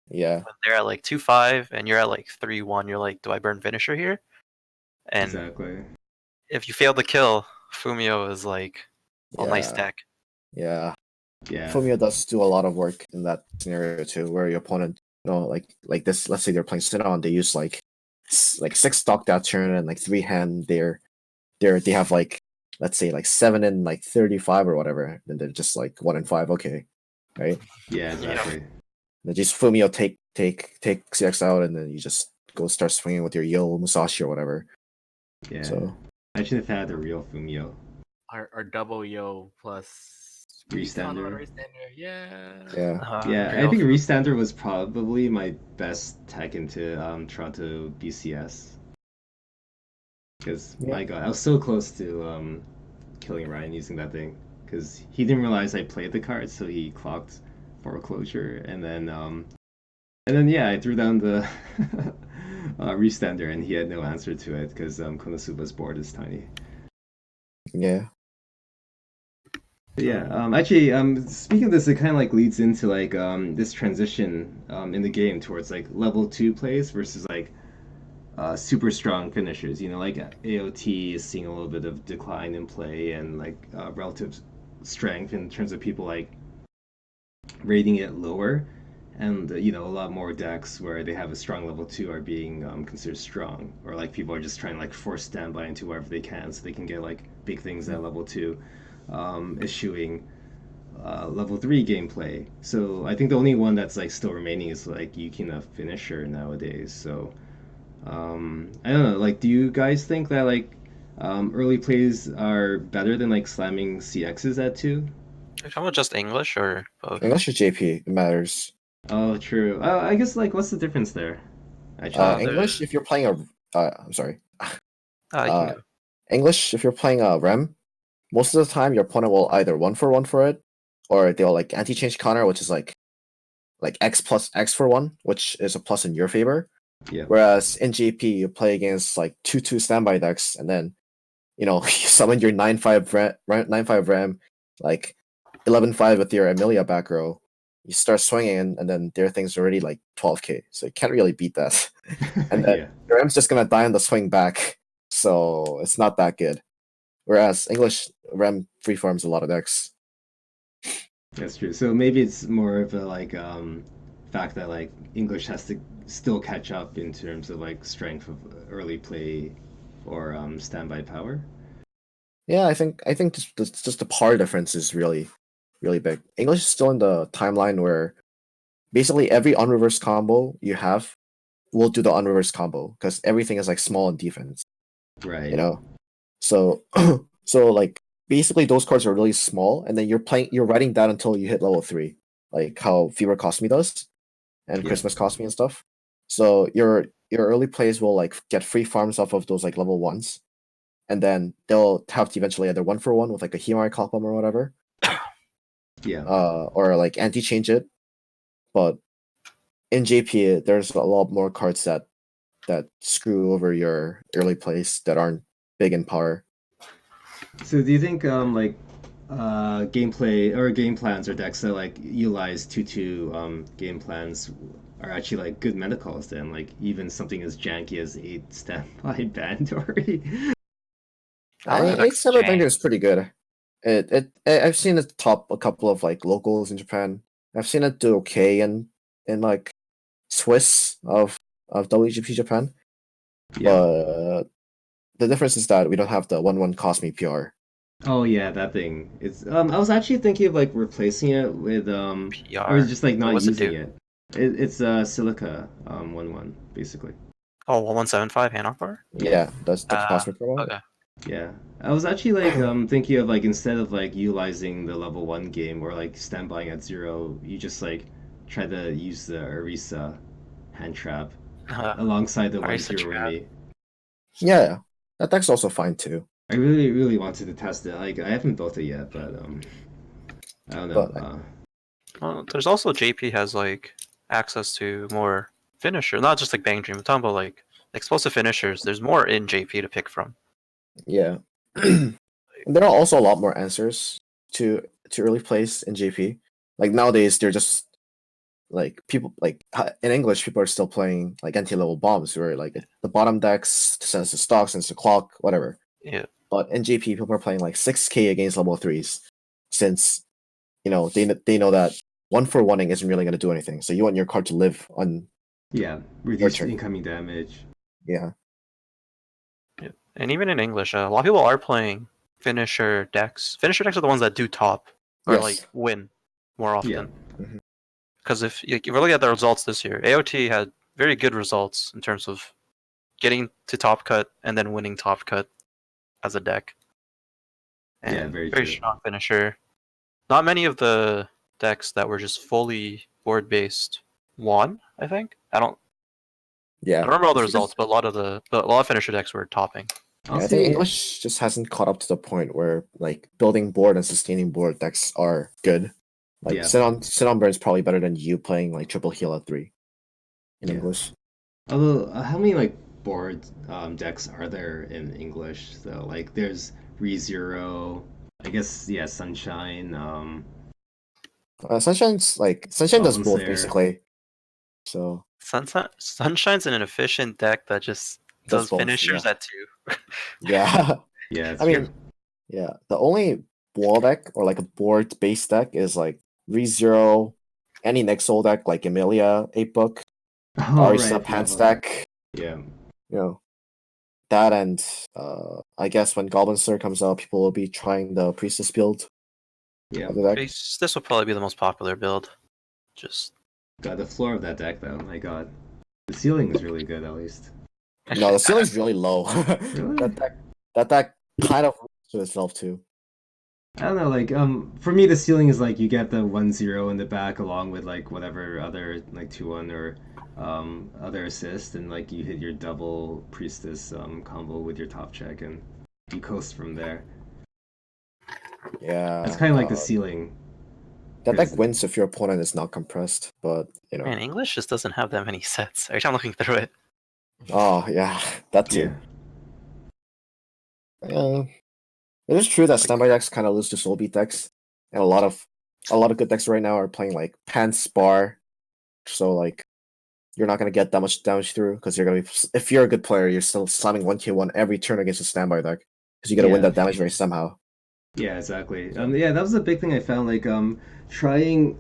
Yeah, When they're at like 2/5 and you're at like 3/1, you're like, do I burn finisher here? And Exactly. if you fail to kill, Fumio is like a nice Yeah. deck. yeah. Yeah. Fumio does do a lot of work in that scenario too, where your opponent, like this. Let's say they're playing Sinnoh and they use like 6 stock that turn and like 3 hand. They have like let's say like 7 and like 35 or whatever, and they're just like 1 and 5. Okay, right? Yeah, exactly. Then just Fumio take CX out, and then you just go start swinging with your Yo Musashi or whatever. Yeah. So I should have had the real Fumio. Our double yo plus Restander. Restander. Yeah. yeah, Yeah, I think Restander was probably my best tech into Toronto BCS. Because Yeah. my god, I was so close to killing Ryan using that thing. Because he didn't realize I played the card, so he clocked foreclosure, and then yeah, I threw down the Restander, and he had no answer to it because Konosuba's board is tiny. yeah. But yeah, actually, speaking of this, it kind of like leads into like this transition in the game towards like level 2 plays versus like super strong finishers. You know, like AOT is seeing a little bit of decline in play and like relative strength in terms of people like rating it lower, and you know, a lot more decks where they have a strong level 2 are being considered strong, or like people are just trying to like force standby into wherever they can so they can get like big things at level 2, issuing level 3 gameplay. So I think the only one that's like still remaining is like Yukina Finisher nowadays. So I don't know, like do you guys think that like early plays are better than like slamming CXs at 2? Are you talking about just English or both? Unless you're JP, it matters. Oh, true. I guess like what's the difference there? Actually, English, if you're playing I'm sorry. You can Uh, go. English, if you're playing a Rem, most of the time your opponent will either 1-for-1 for it, or they'll like anti-change counter, which is like X plus X for 1, which is a plus in your favor. yeah. Whereas in GP, you play against like 2/2 standby decks, and then you know you summon your 9/5 Ram, like 11/5 with your Amelia back row. You start swinging, and then their thing's already like 12k, so you can't really beat that. And then Yeah, your Ram's just gonna die on the swing back, so it's not that good. Whereas English Ram freeforms a lot of decks. that's true. So maybe it's more of a like fact that like English has to still catch up in terms of like strength of early play or standby power. Yeah, I think just the power difference is really big. English is still in the timeline where basically every unreversed combo you have will do the unreversed combo because everything is like small in defense, Right. you know. So so like basically those cards are really small, and then you're writing that until you hit level 3, like how Fever Cost Me does, and Yeah. Christmas Cost Me and stuff. So your early plays will like get free farms off of those like level 1s, and then they'll have to eventually either 1-for-1 with like a Hime Column or whatever, Yeah. or like anti-change it. But in JP, there's a lot more cards that screw over your early plays that aren't big in power. So do you think gameplay or game plans or decks that like utilize 2/2 game plans are actually like good meta calls then, like even something as janky as 8 standby Bandori? Oh, that It's deck's Cyber jank. Banger is pretty good. I've seen it top a couple of like locals in Japan. I've seen it do okay in like Swiss of WGP Japan. Yeah. But the difference is that we don't have the 1/1 cost me PR. Oh yeah, that thing. It's I was actually thinking of like replacing it with or PR. just like not What's it using do? it. It's Silica 1/1 basically. Oh, 1175 hand off bar? Yeah, that's the cosmic promo. Okay. Yeah. I was actually like thinking of like instead of like utilizing the level 1 game or like standbying at 0, you just like try to use the Orisa hand trap alongside the Orisa 1/0 trap. me. Yeah, that deck's also fine too. I really wanted to test it. Like I haven't built it yet, but I don't know. But Well, there's also JP has like access to more finisher, not just like Bang Dream. I'm talking about like explosive finishers. There's more in JP to pick from. yeah. There are also a lot more answers to early plays in JP. Like nowadays, they're just like people like in English, people are still playing like anti-level bombs, where like the bottom decks sends the stock, sends the clock, whatever. Yeah. But in JP, people are playing like 6k against level 3s, since you know they know that 1-for-1ing isn't really going to do anything. So you want your card to live on. Yeah, reduce turn. incoming damage. Yeah. Yeah. And even in English, a lot of people are playing finisher decks. Finisher decks are the ones that do top or Yes. like win more often. Yeah. Mhm. Because if you look at the results this year, AOT had very good results in terms of getting to top cut and then winning top cut as a deck. And Yeah, very true. strong finisher. Not many of the decks that were just fully board based won, I think. I don't remember all the results, but a lot of finisher decks were topping. Yeah, I think English just hasn't caught up to the point where like building board and sustaining board decks are good. Like Yeah. sit on burn is probably better than you playing like triple heal at 3 in English. Although, how many like board decks are there in English? So like, there's ReZero, I guess, yeah, Sunshine. Sunshine does Goblin both Slayer. basically. So Sunshine's an efficient deck that just does both, finishers yeah. at 2. Yeah. Yeah, it's I mean, true. yeah. The only wall deck or like a board based deck is like ReZero, any Nexol deck like Emilia, 8 book, Oh, Ari right, I Sub forgot Hands about that. deck. Yeah. You know, that and I guess when Goblin Slayer comes out, people will be trying the Priestess build. Yeah. Of the deck. This will probably be the most popular build. Just God, the floor of that deck, though, my God. The ceiling is really good, at least. No, the ceiling's really low. Really? That deck kind of to itself too. I don't know, like, for me, the ceiling is like you get the 1-0 in the back along with like whatever other like 2-1 or other assist, and like you hit your double priestess combo with your top check, and you coast from there. Yeah. That's kind of like the ceiling. That deck wins if your opponent is not compressed, but you know. Man, English just doesn't have that many sets. Every time I'm looking through it. Oh yeah, that too. Yeah. It is true that standby decks kind of lose to soul beat decks, and a lot of good decks right now are playing like Pan Spar, so like you're not gonna get that much damage through because you're gonna be, if you're a good player, you're still slamming 1k1 every turn against a standby deck because you gotta win that damage rate somehow. Yeah, exactly. Yeah, that was a big thing I found. Like, trying.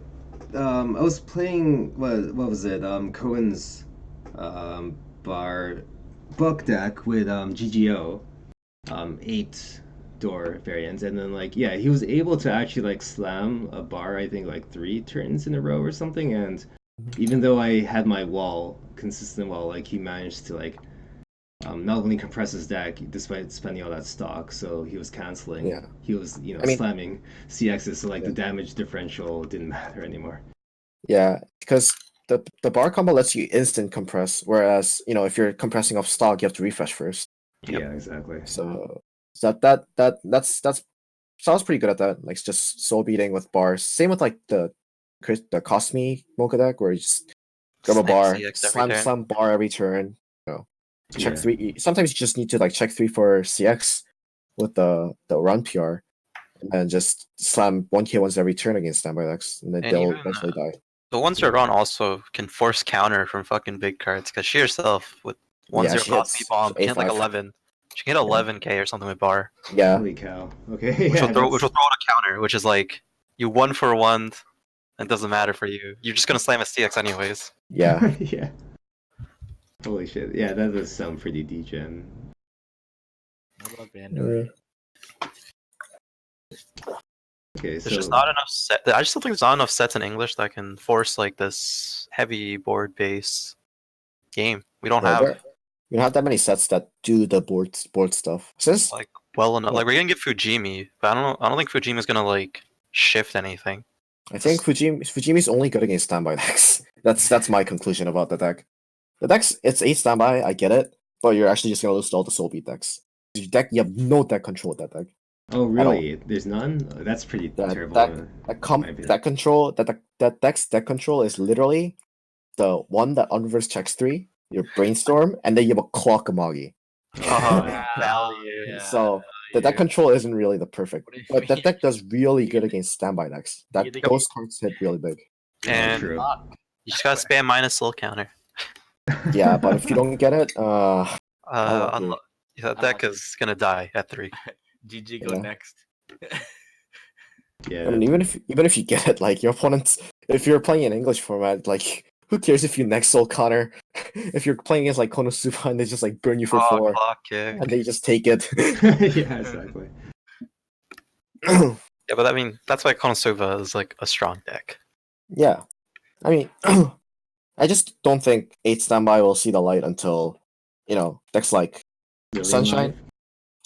I was playing what was it? Cohen's bar book deck with GGO, 8 door variants, and then like he was able to actually like slam a bar. I think like 3 turns in a row or something, and even though I had my consistent wall, like he managed to like not only compress his deck despite spending all that stock, so he was canceling. Yeah. He was, slamming CXs, so like the damage differential didn't matter anymore. Yeah, because the bar combo lets you instant compress, whereas if you're compressing off stock, you have to refresh first. Yep. Yeah, exactly. So that's sounds pretty good at that. Like just soul beating with bars. Same with like the Cost Me Mocha deck, where you just grab a bar, slam bar every turn. Check 3. Sometimes you just need to like check 3 for CX with the run PR, and then just slam 1k1s every turn against standby decks, and then they'll eventually die. The ones that run also can force counter from fucking big cards because she herself with 1-0 cost me bomb can hit like 11. She can hit 11k or something with bar. Yeah. Holy cow. Okay. Which will throw out a counter, which is like you 1-for-1. It doesn't matter for you. You're just gonna slam a CX anyways. Yeah. Yeah. Holy shit. Yeah, that does sound pretty degen. I love Bandor. Okay, there's just not enough set. I just don't think there's not enough sets in English that can force like this heavy board base game. We don't have. We don't have that many sets that do the board stuff. Since like well enough. Like we're gonna get Fujimi, but I don't think Fujimi's gonna like shift anything. I think Fujimi's only good against standby decks. That's my conclusion about the deck. The deck's it's 8 standby, I get it, but you're actually just gonna lose to all the soul beat decks. You have no deck control with that deck. Oh really? There's none? That's pretty terrible. That deck's deck control is literally the one that unreverse checks 3, your brainstorm, and then you have a clock Amagi. Value. So the deck control isn't really the perfect, but that deck does really good against standby decks. Those cards hit really big. And you just gotta spam minus soul counter. Yeah, but if you don't get it, that deck is gonna die at 3. GG go next. Yeah. I mean, even if you get it, like your opponents, if you're playing in English format, like who cares if you next soul counter? If you're playing against like Konosuba and they just like burn you for 4, and they just take it. Yeah, exactly. Yeah, but I mean that's why Konosuba is like a strong deck. Yeah, I mean, I just don't think 8 standby will see the light until, decks like Million Sunshine,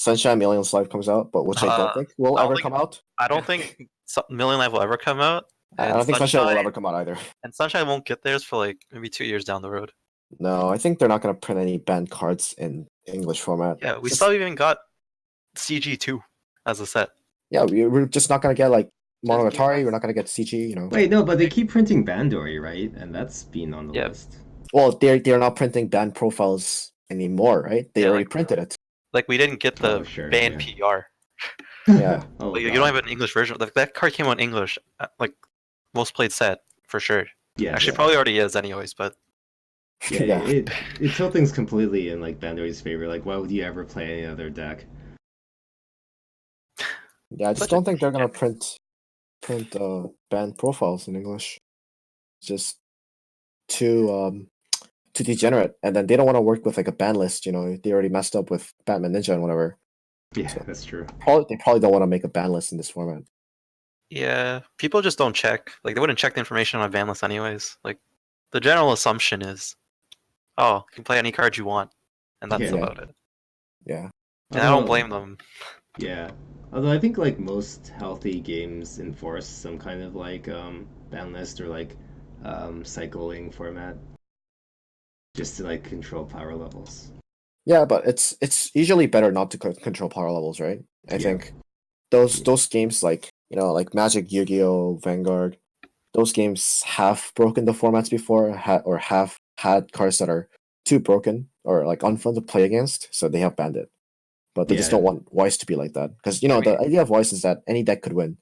Life? Million's Life comes out, but which I don't think will I don't ever think- come out. I don't think Million Life will ever come out. I And don't think Sunshine will ever come out either. And Sunshine won't get theirs for like maybe 2 years down the road. No, I think they're not gonna print any banned cards in English format. Yeah, we Just- still even got CG2 as a set. Yeah, we're just not gonna get like Monogatari. Just We're not gonna get CG. Wait, no, but they keep printing Bandori, right? And that's been on the Yeah. list. Well, they're not printing banned profiles anymore, right? They Yeah, already like- printed it. Like we didn't get the Oh, sure, banned yeah. PR. Yeah. Oh, Like, you God. don't have an English version. Like, that card came out in English, like most played set for sure. Yeah, Actually, yeah. probably already is anyways. But Yeah, Yeah. It tilts things completely in like Bandori's favor. Like, why would you ever play any other deck? Yeah, I just Such a- don't think they're gonna print banned profiles in English. It's just too degenerate, and then they don't want to work with like a ban list. They already messed up with Batman Ninja and whatever. Yeah, So- that's true. They probably don't want to make a ban list in this format. yeah, people just don't check. Like they wouldn't check the information on a ban list anyways. Like the general assumption is, oh, you can play any card you want, and that's Yeah. about it. Yeah. And I don't Although- blame them. Yeah. Although I think like most healthy games enforce some kind of like ban list or like cycling format just to like control power levels. Yeah, but it's usually better not to control power levels, right? I Yeah. think those games like Magic, Yu-Gi-Oh, Vanguard, those games have broken the formats before, or have had cards that are too broken or like unfun to play against, so they have banned it. But they just Yeah. don't want Weiss to be like that, because I the mean- idea of Weiss is that any deck could win.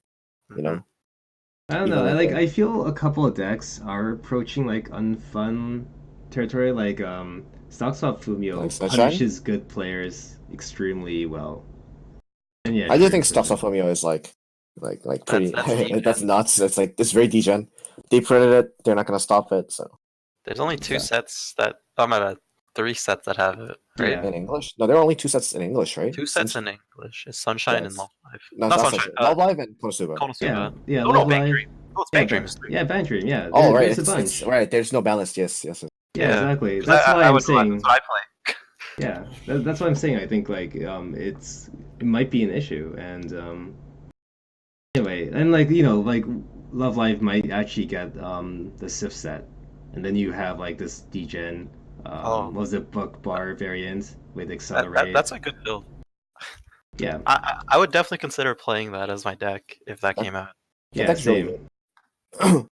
Mhm. I don't Even know. with Like the- I feel a couple of decks are approaching like unfun territory. Like Stock Swap Fumio Like Sunshine? punishes good players extremely well. And yeah, I do sure, think for Stuff sure. of Fumio is like pretty. That's That's degen. nuts. It's like it's very degen. They printed it. They're not gonna stop it. So There's only 2 Yeah. sets that I'm at 3 sets that have it. Right? Yeah. in English, no, there are only 2 sets in English, right? 2 sets in English. It's Sunshine and Yes. Love Life. No, Not it's Sunshine. Love Live and Konosuba. Konosuba. Yeah, yeah. Oh no, Love Bank Live. Dream. Oh, it's Yeah, Bank Dream. yeah, Bank Dream. Yeah. Oh, right. There's a It's bunch. right. There's no balance. Yes. Yeah, Yeah. exactly. 'Cause That's why I I'm would go out, saying. that's what I play. Yeah, that's what I'm saying. I think like it might be an issue, and anyway, and like like Love Live might actually get the Sif set, and then you have like this degen Oh. what was it, Book Bar variant with That, Accelerate. that's a good build. Yeah, I would definitely consider playing that as my deck if that came out. yeah, that's really same.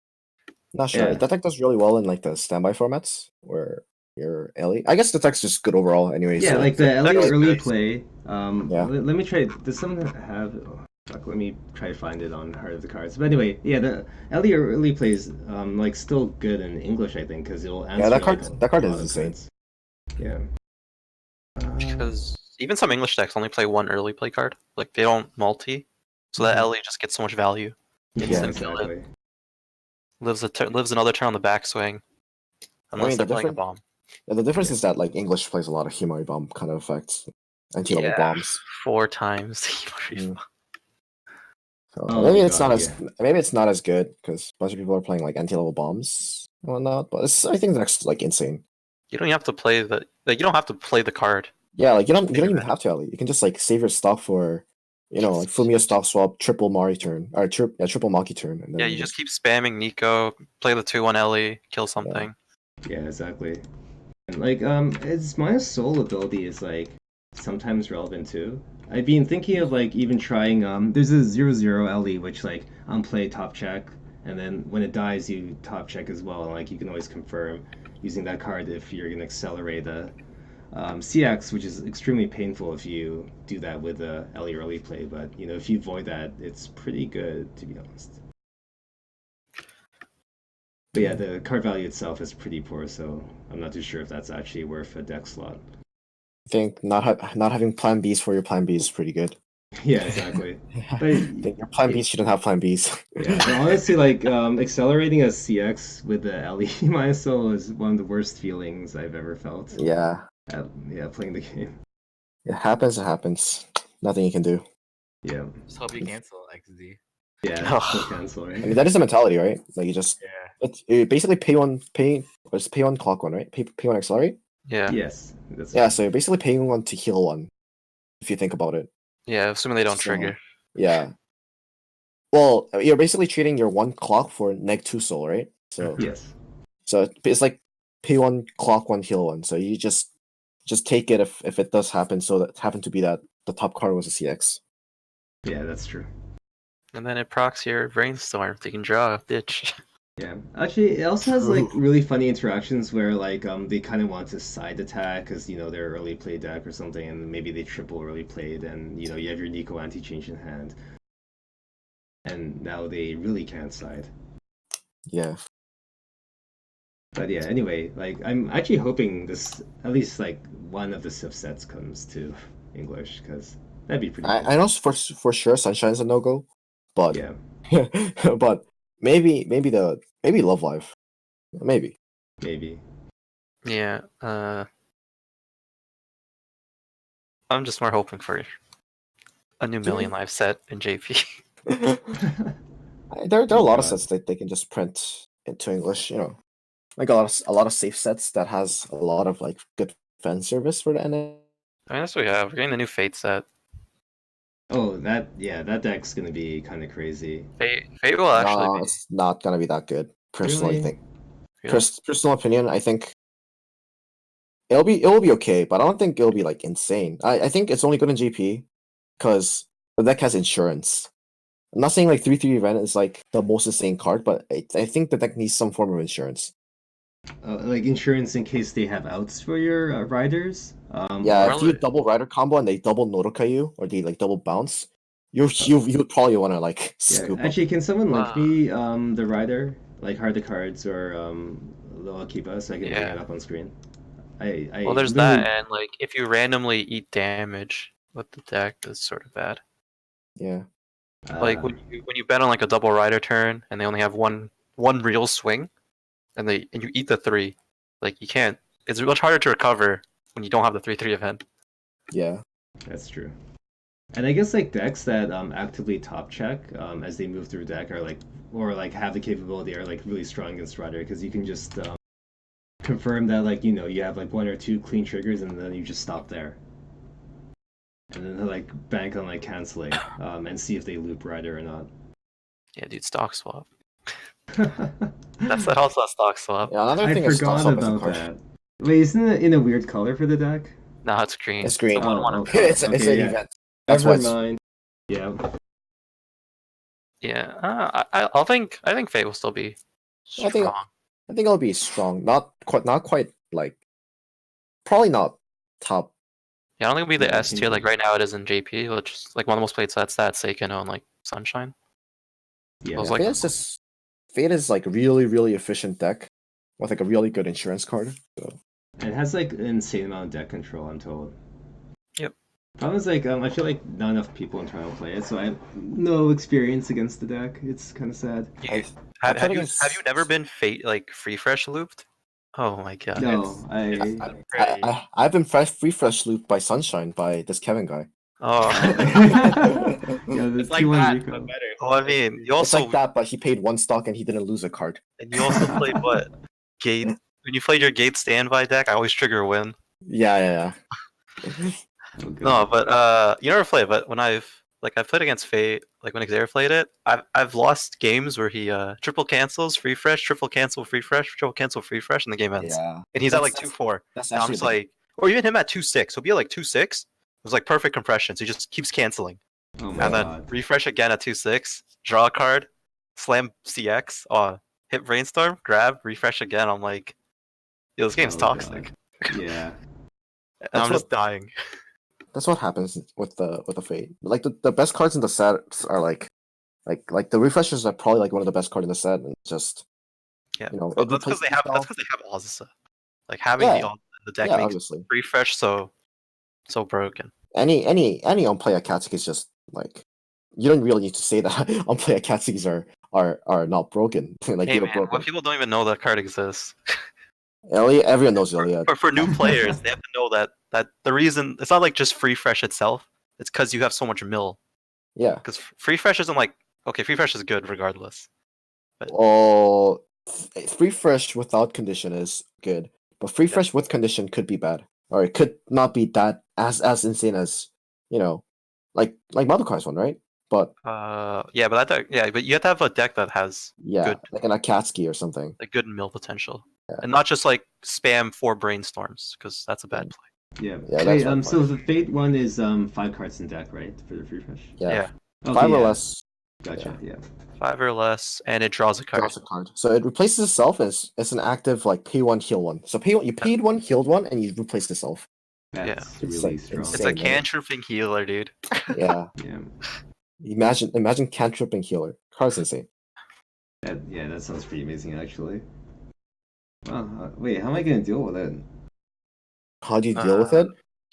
Not sure. Yeah. That deck does really well in like the standby formats where you're Ellie. I guess the deck's just good overall, anyways. Yeah, so- like the That was early nice. play. Yeah. Let me try. Does someone have? Oh, fuck, let me try to find it on Heart of the Cards. But anyway, yeah, the early plays like still good in English, I think, because it'll answer. that card- like, that card a is lot of insane. cards. Yeah. Because even some English decks only play one early play card. Like they don't multi, so that Mhm. Ellie just gets so much value. Yeah, Instant kill it. exactly. Lives another turn on the backswing. Unless mean, they're the playing a difference- bomb. Yeah, the difference is that like English plays a lot of Himari bomb kind of effects, anti-level Yeah. bombs. 4 times. Mm. So Oh, maybe it's God, not as good because a bunch of people are playing like anti-level bombs and whatnot. But I think that's like insane. You don't have to play the you don't have to play the card. Yeah, like you don't Think even about have to Ellie. You can just like save your stuff for like Fumio stock swap, triple Mari turn or triple Maki turn. And then Yeah, you just keep spamming Nico, play the 2-1 Ellie, kill something. Yeah, exactly. And like its minus soul ability is like sometimes relevant too. I've been thinking of like even trying there's a 0/0 LE which like play top check, and then when it dies you top check as well, and like you can always confirm using that card if you're gonna accelerate a CX, which is extremely painful if you do that with a LE early play, but if you avoid that, it's pretty good, to be honest. But yeah, the card value itself is pretty poor, so I'm not too sure if that's actually worth a deck slot. I think not having plan Bs for your plan B is pretty good. Yeah, exactly. I But think your plan Bs shouldn't have plan Bs. yeah, but honestly, like accelerating a CX with the LE minus soul is one of the worst feelings I've ever felt. Yeah, Playing the game. it happens. It happens. Nothing you can do. Yeah. Just hope you cancel XZ. Yeah, Ugh. still cancel, I right? mean, that is the mentality, right? Like you just Yeah. you basically pay one clock one, right? Pay one accelerate. Yeah. Yes, that's Yeah, so you're basically paying one to heal one, if you think about it. Yeah, assuming they don't So, trigger. Yeah. Well, you're basically trading your one clock for -2 soul, right? yes. So it's like pay one clock one heal one. So you just take it if it does happen. So that happened to be that the top card was a CX. Yeah, that's true. And then it procs your brainstorm. They can draw a bitch. Yeah, actually, it also has like True. really funny interactions where like they kind of want to side attack because they're early play deck or something, and maybe they triple early played, and you have your Nico anti-change in hand, and now they really can't side. Yeah. But yeah, anyway, like I'm actually hoping this at least like one of the Civ sets comes to English because that'd be pretty I cool. know for sure Sunshine's a no go, but Yeah, but maybe Love Live, maybe. maybe. Yeah. I'm just more hoping for a new Million Live set in JP. There are a Oh lot of God. sets that they can just print into English. Like a lot of safe sets that has a lot of like good fan service for the NA. I mean, that's what we have. We're getting the new Fate set. Oh, that deck's gonna be kind of crazy. Fate will actually No, be. it's not gonna be that good. Personally, Really? think Really? personal opinion. I think it'll be okay, but I don't think it'll be like insane. I think it's only good in GP because the deck has insurance. I'm not saying like 3/3 event is like the most insane card, but I think the deck needs some form of insurance. Like insurance in case they have outs for your riders. Yeah, Or if you Really? double rider combo and they double Nodoka you or they like double bounce, you would probably want to like yeah, scoop up. actually, can someone link Wow. me the rider, like hard the cards or Loa Kiba, so I can bring it Yeah. up on screen? I Well, there's really that, and like if you randomly eat damage with the deck, that's sort of bad. Yeah, Like when you bet on like a double rider turn and they only have one real swing, and you eat the 3, like you can't. It's much harder to recover when you don't have the 3/3 event. yeah, that's true. And I guess like decks that actively top check as they move through deck are like or like have the capability are like really strong against rider because you can just confirm that like you have like one or two clean triggers and then you just stop there. And then like bank on like canceling and see if they loop rider or not. Yeah, dude, stock swap. That's also a stock swap. yeah. Another I thing is toss forgot up as a about card. that. Wait, isn't it in a weird color for the deck? No, it's green. It's green. It's a 1/1 Oh, event. okay. It's an Okay, yeah. event. That's why Never it's. mind. Yeah. Yeah, I think Fate will still be I think strong. I think it'll be strong. Not quite like probably not top. Yeah, I don't think it'll be the Yeah, S tier like right now it is in JP, which is like one of the most played sets that Seikano and like Sunshine. Yeah. I was Yeah, like, Fate is like really efficient deck with like a really good insurance card. So And it has like an insane amount of deck control, I'm told. Yep. Problem is like I feel like not enough people in Toronto play it, so I have no experience against the deck. It's kind of sad. I have, played you against. have you never been Fate like free fresh looped? Oh my god. No, it's I. crazy. I've been free fresh looped by Sunshine by this Kevin guy. Oh. Yeah, the It's like 2-1 that, Rico. but better. Well, I mean, you It's also like that, but he paid one stock and he didn't lose a card. played what? Gate. When you played your Gate standby deck, I always trigger a win. Yeah. Oh, God. No, but you never play it, but when I've played against Fate, like when Xavier played it, I've lost games where he triple cancels, free fresh, triple cancel, free fresh, triple cancel, free fresh, and the game ends. Yeah. And he's at like 2-4. That's And I'm actually just like, or even him at 2-6. He'll be at like 2-6. It was like perfect compression, so he just keeps canceling. Oh my And then God. refresh again at 2-6, draw a card, slam CX, hit brainstorm, grab, refresh again. I'm like, yo, this game's Oh, toxic. God. Yeah. And That's I'm just dying. That's what happens with the Fate. Like the best cards in the set are like the refreshers are probably like one of the best cards in the set, and just Yeah. you know Well, it that's because replaces they have Azusa. Like having Yeah. the Azusa in the deck Yeah, makes obviously. refresh so broken. Any on play Akatsuki is just like you don't really need to say that on play Akatsukis are not broken. Like Hey they're man, broken. what people don't even know that card exists. Everyone knows Iliad. For new players, they have to know that the reason it's not like just free fresh itself. It's because you have so much mill. Yeah. Because free fresh isn't like Okay, free fresh is good regardless. Oh, free fresh without condition is good, but free fresh with condition could be bad, or it could not be that as insane as like Madoka's one, right? But Yeah, but that deck, yeah, but you have to have a deck that has yeah, good like an Akatsuki or something. like good mill potential, Yeah. and not just like spam 4 brainstorms because that's a bad play. Yeah. Yeah, Wait, that's one so point. the Fate one is 5 cards in deck, right? For the free fresh. Yeah, Yeah, Okay, 5 or yeah. less Gotcha. Yeah. 5 or less, and it draws a card. draws a card. So it replaces itself as an active like pay one heal one. So pay one, you paid one, healed one, and you replaced itself. That's It's, really like, strong. It's a insane, right? cantripping healer, dude. Yeah, Yeah. imagine cantripping healer. Card's insane. That sounds pretty amazing actually. Wow. Wait, how am I gonna deal with it? How do you deal with it?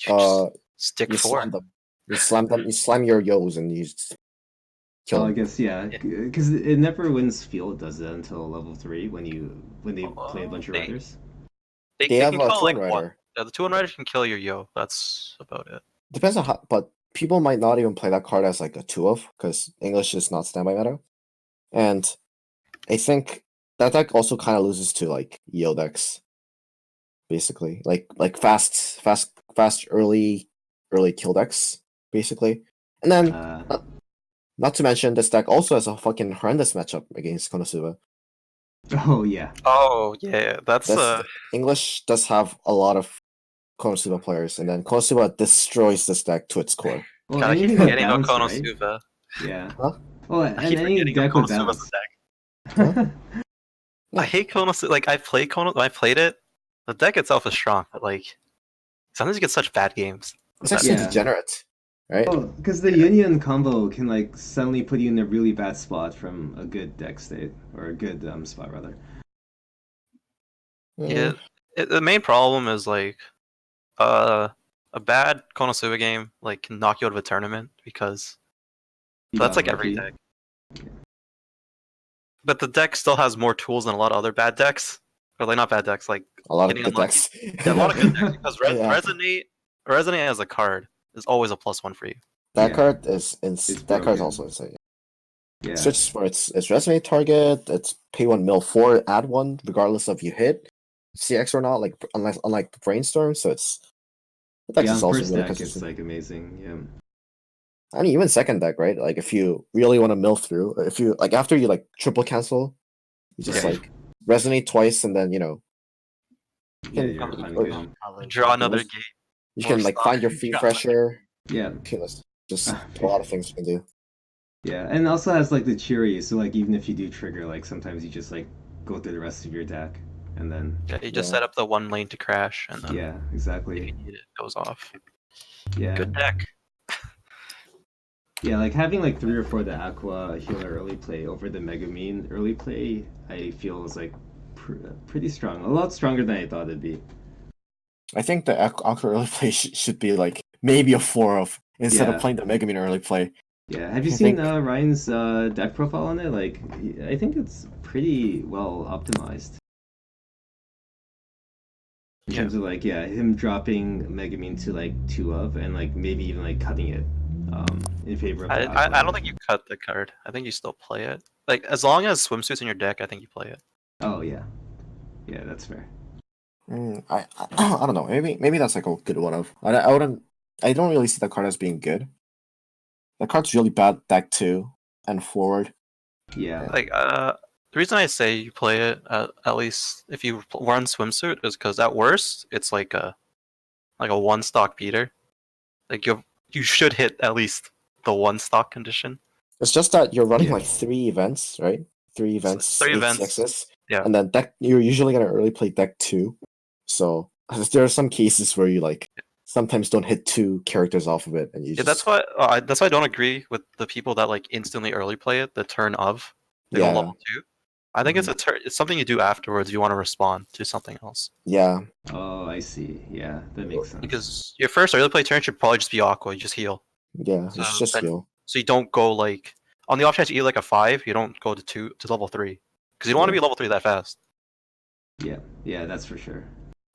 You just stick You 4. slam them. You slam them. You slam your yos and you just kill Well, I them. guess yeah, because it never wins field, does it, until level 3 when they play a bunch of they- riders. They They have can a kill like Twin one. Rider. Yeah, the 2-1 rider can kill your yo. That's about it. Depends on how, but people might not even play that card as like a 2 of because English is not standby meta, and I think that deck also kind of loses to like Yo decks, basically, like fast early kill decks, basically, and then not to mention this deck also has a fucking horrendous matchup against Konosuba. Oh yeah. Oh yeah, that's This English does have a lot of Konosuba players, and then Konosuba destroys this deck to its core. Well, God, I keep anything with forgetting about bounce, right? Konosuba. Yeah. Huh? Well, I and keep any forgetting deck with Konosuba's bounce. deck. I hate Konosuba. Like I played Konosuba. I played it. The deck itself is strong, but like sometimes you get such bad games. It's actually Yeah. degenerate, right? Oh, because the Union combo can like suddenly put you in a really bad spot from a good deck state or a good spot rather. Yeah, the main problem is like a bad Konosuba game like can knock you out of a tournament because You that's got like every lucky. deck. But the deck still has more tools than a lot of other bad decks, or like not bad decks, like A lot of getting good unlucky. decks. Yeah, a lot of good decks because Yeah. Resonate as a card is always a +1 for you. That Yeah. card is It's that card's broken. also insane. Yeah. Switch for its resonate target. It's pay 1 mill 4, add 1 regardless of you hit CX or not. Like unlike the brainstorm, so it's the deck Yeah, is on also first really deck it's consistent. like amazing. Yeah. I mean, even second deck, right? Like if you really want to mill through, or if you like after you like triple cancel, you just Right. like resonate twice, and then Yeah, can- you're or- fine or- good. Draw another Yes. gate. you More can like stuff. find your free Yeah. fresher. Yeah. Okay, let's just a lot of things you can do. Yeah, and it also has like the cheery, so like even if you do trigger, like sometimes you just like go through the rest of your deck and then Yeah, you just Yeah. set up the 1 lane to crash, and then yeah, if exactly. you need it, it goes off. Yeah. Good deck. Yeah, like having like 3 or 4 the Aqua healer early play over the Megumin early play, I feel is like pretty strong. A lot stronger than I thought it'd be. I think the Aqua early play should be like maybe a 4 of instead Yeah. of playing the Megumin early play. Yeah, have you I seen think- Ryan's deck profile on it? Like, I think it's pretty well optimized. In Yeah. terms of like, yeah, him dropping Megumin to like 2 of and like maybe even like cutting it in favor of the Aqua. I don't think you cut the card. I think you still play it. Like as long as swimsuits in your deck, I think you play it. Oh yeah. Yeah, that's fair. I I don't know. Maybe that's like a good one of. I wouldn't. I don't really see that card as being good. That card's really bad deck 2 and forward. Yeah. Like the reason I say you play it at least if you run swimsuit is because at worst it's like a 1 stock beater. Like you should hit at least the 1 stock condition. It's just that you're running Yeah. like 3 events, right? 3 events, 3 8 events. CXs, Yeah. and then deck you're usually gonna early play deck 2. So there are some cases where you like sometimes don't hit 2 characters off of it, and you Yeah, just that's why I don't agree with the people that like instantly early play it the turn of they go Yeah. level 2. I think it's something you do afterwards if you want to respond to something else. yeah. Oh, I see. Yeah, that makes sense. Because your first early play turn should probably just be Aqua, you just heal. Yeah, So it's just then- heal. So you don't go like on the off chance you eat like a 5, you don't go to level 3. Because you don't want to Yeah. be level 3 that fast. Yeah, that's for sure.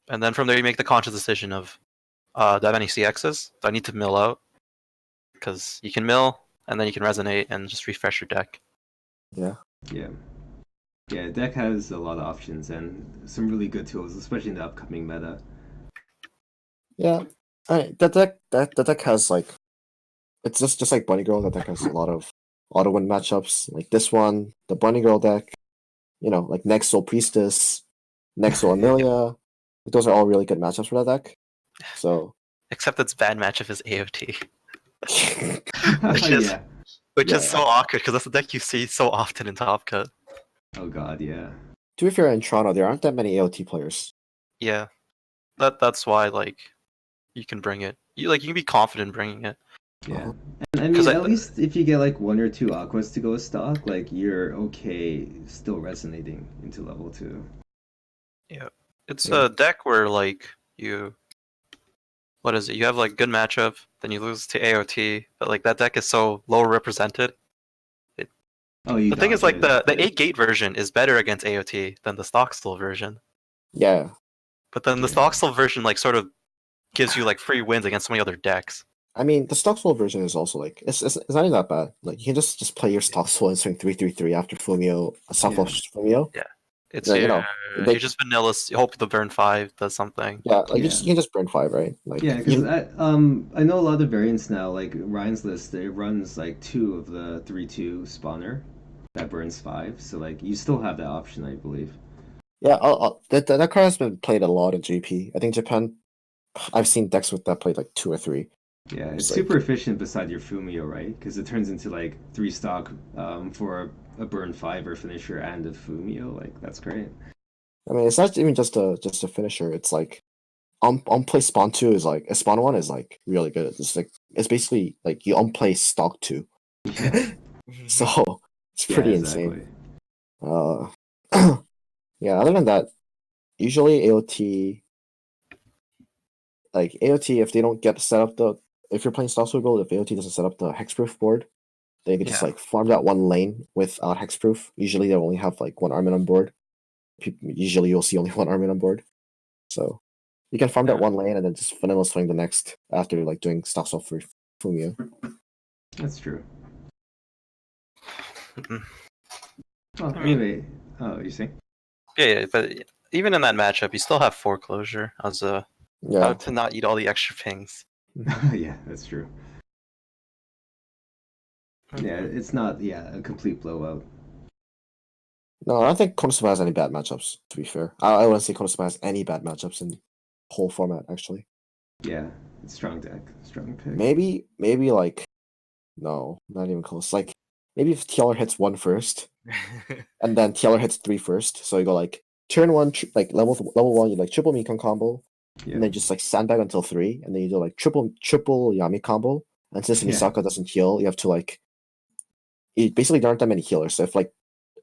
And then from there you make the conscious decision of do I have any CXs? Do I need to mill out? Because you can mill and then you can resonate and just refresh your deck. Yeah. Yeah, deck has a lot of options and some really good tools, especially in the upcoming meta. Yeah. The deck has like it's just like Bunny Girl. The deck has a lot of auto win matchups. Like this one, the Bunny Girl deck. Like Nexo Priestess, Nexo Amelia. Those are all really good matchups for that deck. So Except its bad matchup is AOT, Yeah. which is Yeah. so awkward because that's a deck you see so often in Top Cut. Oh god, yeah. to be fair, in Toronto, there aren't that many AOT players. Yeah, that's why like you can bring it. You can be confident bringing it. Yeah. And I Because mean, at least if you get like one or two aquas to go stock, like you're okay still resonating into level 2. it's Yeah. a deck where what is it? You have like good matchup, then you lose to AOT, but like that deck is so low represented. Oh, you The thing is, dodge like it. the 8 gate version is better against AOT than the Stockstill version. Yeah. But then the Yeah. Stockstill version like sort of gives you like free wins against so many other decks. I mean, the Stockswell version is also like it's not even that bad. Like you can just play your Stockswell and swing 3/3/3 after Fumio, soft Yeah. launch Fumio. It's Then, you just vanilla. You hope the burn 5 does something. yeah, like Yeah. you can just burn 5, right? Like Yeah, because I know a lot of variants now, like Ryan's list, it runs like 2 of the 3/2 spawner that burns 5, so like you still have that option, I believe. yeah, that card has been played a lot in GP. I think Japan. I've seen decks with that played like 2 or 3. Yeah, it's It's super like efficient beside your Fumio, right? Because it turns into like 3 stock for a burn 5 or finisher and a Fumio. Like that's great. I mean, it's not even just a finisher. It's like play spawn 2 is like a spawn 1 is like really good. It's basically like you play stock 2. Yeah, So it's yeah, pretty exactly. insane. Uh, yeah. Other than that, usually AOT, if they don't get set up if you're playing Star Gold, if AOT doesn't set up the hexproof board, then you can just Yeah. like farm that one lane without hexproof. Usually they only have like one army on board. Usually you'll see only one army on board. So you can farm that Yeah. one lane and then just vanilla swing the next after like doing stuff for Fumio. That's true. Mhm. Well, I mean- anyway, oh, you saying? Yeah, but even in that matchup, you still have foreclosure as how Yeah. to not eat all the extra pings. Yeah, that's true. Yeah, it's not a complete blowout. No, I don't think Konosuba has any bad matchups, to be fair. I wouldn't say Konosuba has any bad matchups in the whole format, actually. Yeah, strong deck, strong pick. Maybe like no, not even close. Like maybe if TLR hits 1 first, and then TLR hits 3 first. So you go like turn 1, like level 1, you like triple Mikon combo, Yeah, and then just like sandbag until 3, and then you do like triple Yami combo. And since Yeah. Misaka doesn't heal, you have to like basically there aren't that many healers. So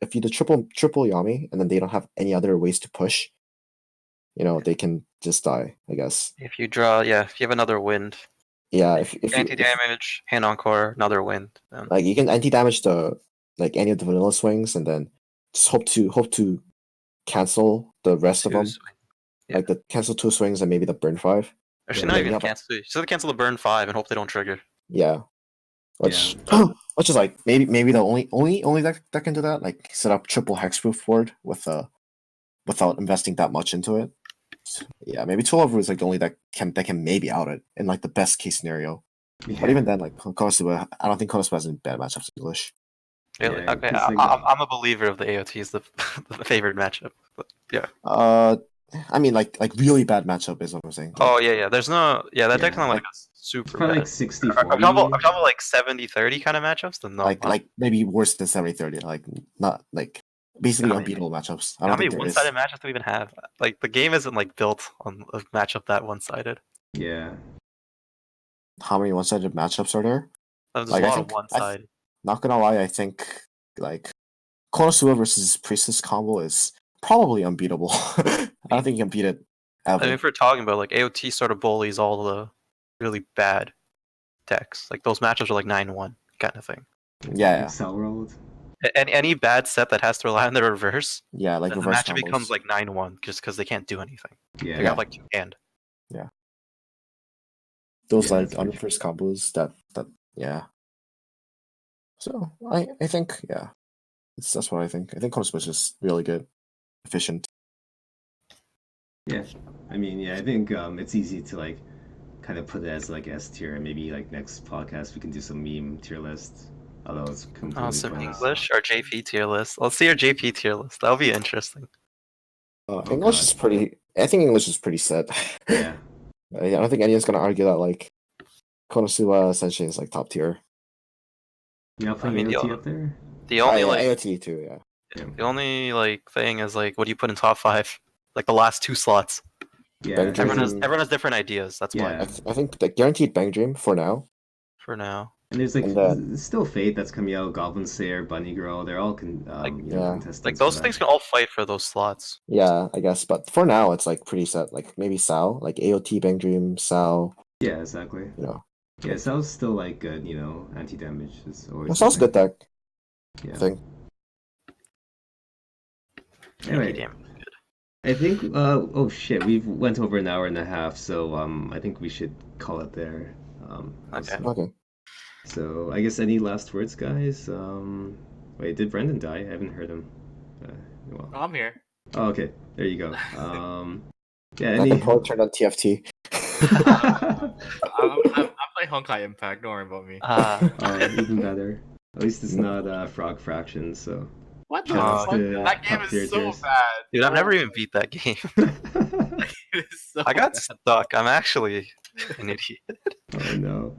if you do triple Yami and then they don't have any other ways to push, they can just die, I guess. If you if you have another wind, Yeah, if anti damage, hand encore, another wind. like you can anti damage any of the vanilla swings and then just hope to cancel the rest of them. Yeah. Like the cancel 2 swings and maybe the burn 5. Actually, Yeah, not then even you have, cancel. You just cancel the burn 5 and hope they don't trigger. Yeah. Which which is like maybe the only that can do that, like set up triple hexproof board without investing that much into it. Yeah, maybe 12 is like the only that can maybe out it in like the best case scenario. yeah. But even then, like Konosuba, I don't think Konosuba has any bad matchups in English. Really? Yeah, Okay, 'cause, like, I'm a believer of the AOT is the favorite matchup. But yeah. I mean like really bad matchup is what I'm saying. Oh yeah. There's no that Yeah, deck's not like a it's super probably bad. like 60 I'm 40. talking about like 70-30 kind of matchups. Then no. like maybe worse than 70-30, like not like basically How many- unbeatable matchups. I How don't many think there is. one-sided matchups do we even have? Like the game isn't like built on a matchup that one-sided. Yeah. How many one-sided matchups are there? There's Like, a I lot of think- one-sided. Not gonna lie, I think like Konosuba versus Priestess combo is probably unbeatable. I don't think you can beat it I ever. mean, if we're talking about like AOT sort of bullies all the really bad decks, like those matchups are like 9-1 kind of thing. Yeah. Excel world. Any bad set that has to rely on the reverse, Yeah, like then the reverse matchup combos. becomes like 9-1 just because they can't do anything. Yeah. They got like 2 hand. those Yeah, like that's very unreverse combos that yeah. So I think That's what I think. I think Konosuba is just really good, efficient. Yeah, I mean, yeah, I think it's easy to like kind of put it as like S tier, and maybe like next podcast we can do some meme tier list. Although it's completely Some pointless. English or JP tier list. Let's see your JP tier list. That'll be interesting. English God. is pretty. I think English is pretty set. Yeah, I don't think anyone's gonna argue that like Konosuba Sensei is like top tier. you not putting mean, AOT up there? The only yeah, like AOT too. Yeah. the only like thing is like what do you put in top 5? Like the last 2 slots. Yeah, Bang Dream. Everyone has different ideas. That's why. Yeah. I think the guaranteed Bang Dream for now. For now. And there's like And then- there's still Fate that's coming out, Goblin Slayer, Bunny Girl. They're all yeah. contestants. Like for those that. things can all fight for those slots. Yeah, I guess. But for now, it's like pretty set. Like maybe Sao, like AOT Bang Dream, Sao. Yeah, exactly. You know, Yeah, Sal's still like good. Anti-damage is always. that sounds good deck. Yeah. I think. Anyway, Damn. I think. Oh shit, we've went over an hour and a half, so I think we should call it there. Okay. Okay. So I guess any last words, guys? Wait, did Brendan die? I haven't heard him. Well. I'm here. Oh, okay. There you go. Yeah. I Any. can probably turn on TFT. I'm playing Honkai Impact. Don't worry about me. Even better. At least it's not Frog Fraction, so. What the Shout fuck? out to That game top tier is so tiers. bad. Dude, I've never even beat that game. It is so I got bad. stuck. I'm actually an idiot. Oh no.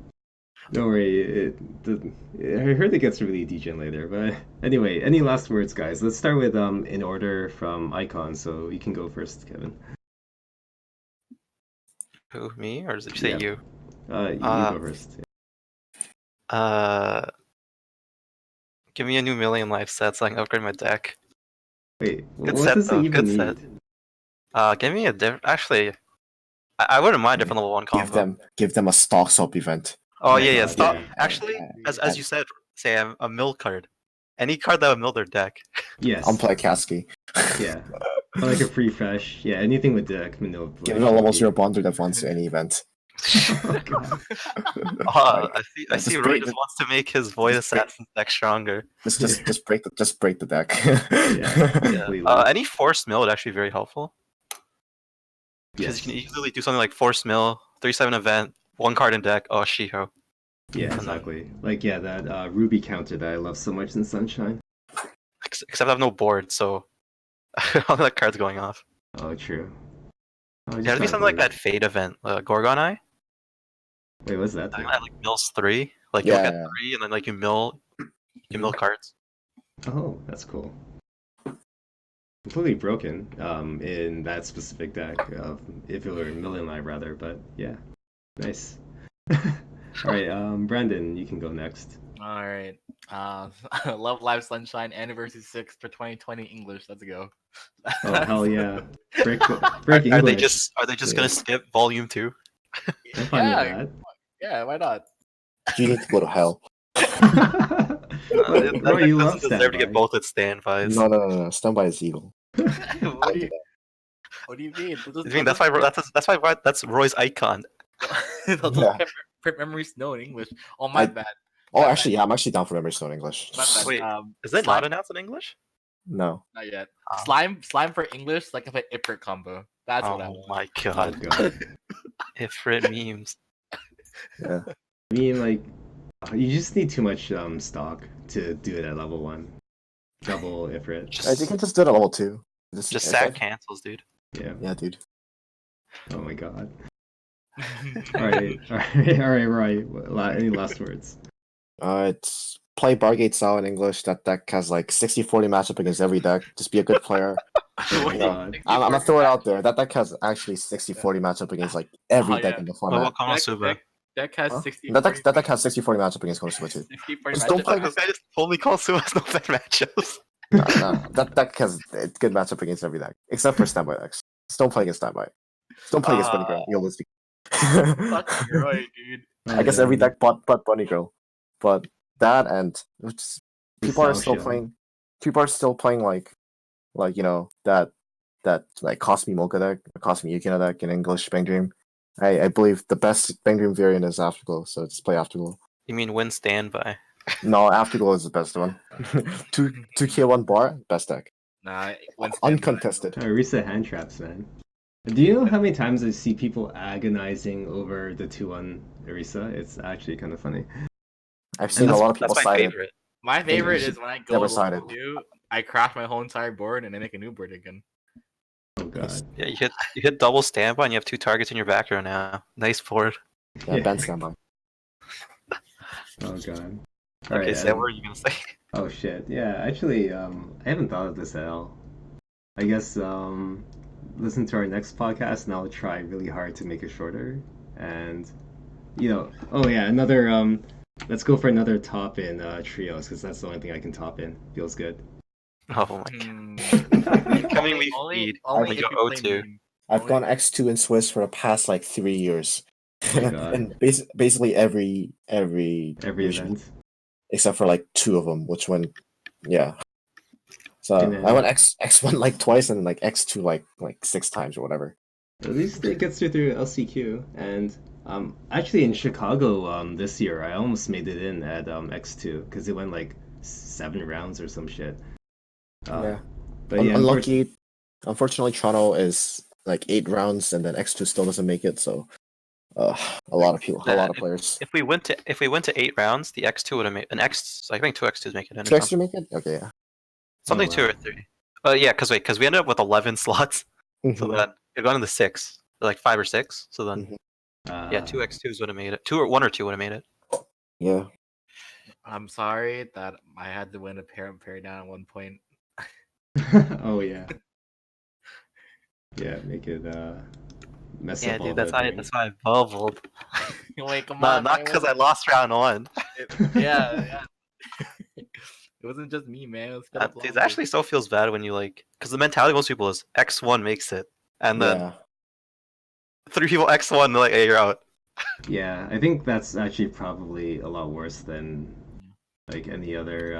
Don't worry. I heard it gets really degen later, but anyway, any last words, guys? Let's start with in order from Icon. So you can go first, Kevin. Who, me? Or did you say Yeah. you? You go first. Give me a new million life set so I can upgrade my deck. Wait, Good what set, does though. it even Good need? set. Give me a different. Actually, I wouldn't mind different level 1 combo. Give them a stock swap event. Oh My yeah. God, Stop. yeah. Actually, as you said, say a mill card. Any card that would mill their deck. Yes. I'm playing Kasky. Yeah. Or like a free fresh. Yeah, anything with deck manipulation. Give it a level 0 bonder that wants to any event. Oh, God. I see. Just Roy break just it. wants to make his Void Just break- Assassin deck stronger. Just break the deck. Yeah. Completely. Any forced mill would actually be very helpful. Because Yes. you can easily do something like force mill, 3/7 event, 1 card in deck. Oh, Shiho. Yeah, exactly. Like, yeah, that Ruby counter that I love so much in Sunshine. Except I have no board, so all that card's going off. Oh, true. Oh, It has to be something like that Fade event, Gorgon Eye. Wait, what's that? That thing? like mills 3. Like you look at Yeah. 3 and then like you mill cards. Oh, that's cool. Completely broken in that specific deck, if it were Million Live rather, but yeah, nice. Alright, Brandon, you can go next. All right. Love Live Sunshine Anniversary 6 for 2020 English. Let's go. Oh, hell yeah. Break Are they English. just gonna skip volume 2? I'm fine Yeah. with Yeah, why not? You need to go to hell. that. That Bro, deck you love doesn't deserve to get standby. both its standbys. No. Standby is evil. what, do you mean? I mean, that's Roy's icon. Yeah. Print Memory Snow in English. Oh, my bad. Oh, actually, yeah, I'm actually down for Memory Stone English. My bad. Wait, Is it Slime- not announced in English? No. Not yet. Ah. Slime for English, like if an Iprit combo. That's what I Oh want. my Oh, god. God. Ifrit memes. Yeah. I mean, like, you just need too much stock to do it at level 1. Double Ifrit. You can just do it at level 2. Just sack cancels, dude. Yeah. Yeah, dude. Oh my god. Alright, Roy. Any last words? It's play Bargate Sao in English. That deck has like 60-40 matchup against every deck. Just be a good player. Oh my Wait, god. I'm gonna throw it out there. That deck has actually 60-40 matchup against like every Oh, deck yeah. in the What about format. Konosuba? Deck has Huh? 60. That deck has 60-40 matchup against Konosuba too. 60 40 Just don't matchup. play This guy just told me Konosuba has no bad matchups. No. That deck has a good matchup against every deck, except for standby decks. Just don't play against standby. Just don't play against Bunny Girl. You'll lose. Fucking right, dude. I guess every deck but Bunny Girl. But that and people are still Nostalgia. playing. People are still playing like that like Cost Me Mocha deck, Cost Me Yukina deck in English Bang Dream. I believe the best Bang Dream variant is Afterglow, so just play Afterglow. You mean win standby? No, Afterglow is the best one. two K1 bar, best deck. Nah, Winston. Uncontested. Orisa hand traps, man. Do you know how many times I see people agonizing over the 2-1 Orisa? It's actually kind of funny. I've seen a lot of people That's my side it. favorite. My favorite should is when I go never to side level 2, I craft my whole entire board and I make a new board again. Oh god. Yeah, you hit double standby and you have 2 targets in your back row now. Nice board. Yeah, Ben standby. Oh god. Okay, Alright, Sam, what are you gonna say? oh shit. Yeah, actually, I haven't thought of this at all. I guess listen to our next podcast and I'll try really hard to make it shorter. And oh yeah, another let's go for another top in trios because that's the only thing I can top in. Feels good. Oh my god. Hmm. Coming week Only feed. only We if go you play 0-2. main. I've Only- gone X2 in Swiss for the past like 3 years. Oh god. And basically every Every version, event. except for like 2 of them, which went yeah. So And then- I went X1 like twice and like X2 like 6 times or whatever. At least it gets through LCQ. And actually in Chicago this year, I almost made it in at X2 because it went like 7 rounds or some shit. Yeah. But yeah, Unlucky. Unfortunately, Toronto is like 8 rounds, and then X2 still doesn't make it. So a lot of people, a lot of players. If we went to 8 rounds, the X2 would have made I think 2 X2s make it in. 2 X2 make it? Okay, yeah. Something Oh, 2 wow. or 3. Yeah, because we ended up with 11 slots. So then it got into 6, like 5 or 6. So then yeah, 2 X2s would have made it. 1 or 2 would have made it. Yeah. I'm sorry that I had to win a parry down at one point. Oh yeah. Yeah, make it mess Yeah, up all dude, the that's why I bubbled. Wait, come on. Not because I lost round 1. Yeah. It wasn't just me, man. It was Philip It Lombard. actually so feels bad when you because the mentality of most people is X1 makes it, and then Yeah. 3 people X1, they're like, hey, you're out. Yeah, I think that's actually probably a lot worse than like any other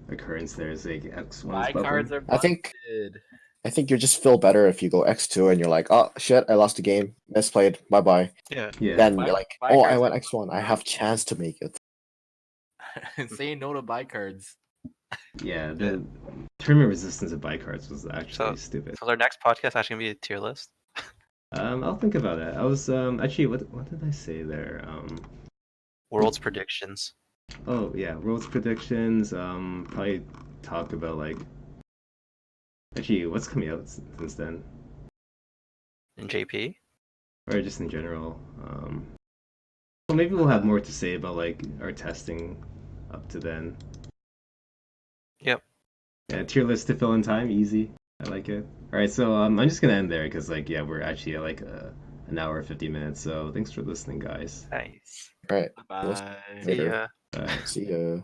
occurrence. There's like X1's My bubble. cards are I think- busted. I think you just feel better if you go X2 and you're like, oh shit, I lost the game, misplayed, bye bye. Yeah. Yeah. Then My- you're like, my oh, I cards went are- X1, I have chance to make it. Say no to buy cards. Yeah, the tournament resistance of buy cards was actually stupid. So our next podcast actually gonna be a tier list. I'll think about it. I was actually what did I say there? World's predictions. Oh yeah, world's predictions. Probably talk about like actually what's coming out since then, In JP. or just in general. Well, maybe we'll have more to say about like our testing up to then. Yep. Yeah, tier list to fill in time, easy. I like it. All right, so I'm just gonna end there because like yeah, we're actually at like an hour 50 minutes. So thanks for listening, guys. Nice. Right. Bye. See Later. ya. Bye. See ya.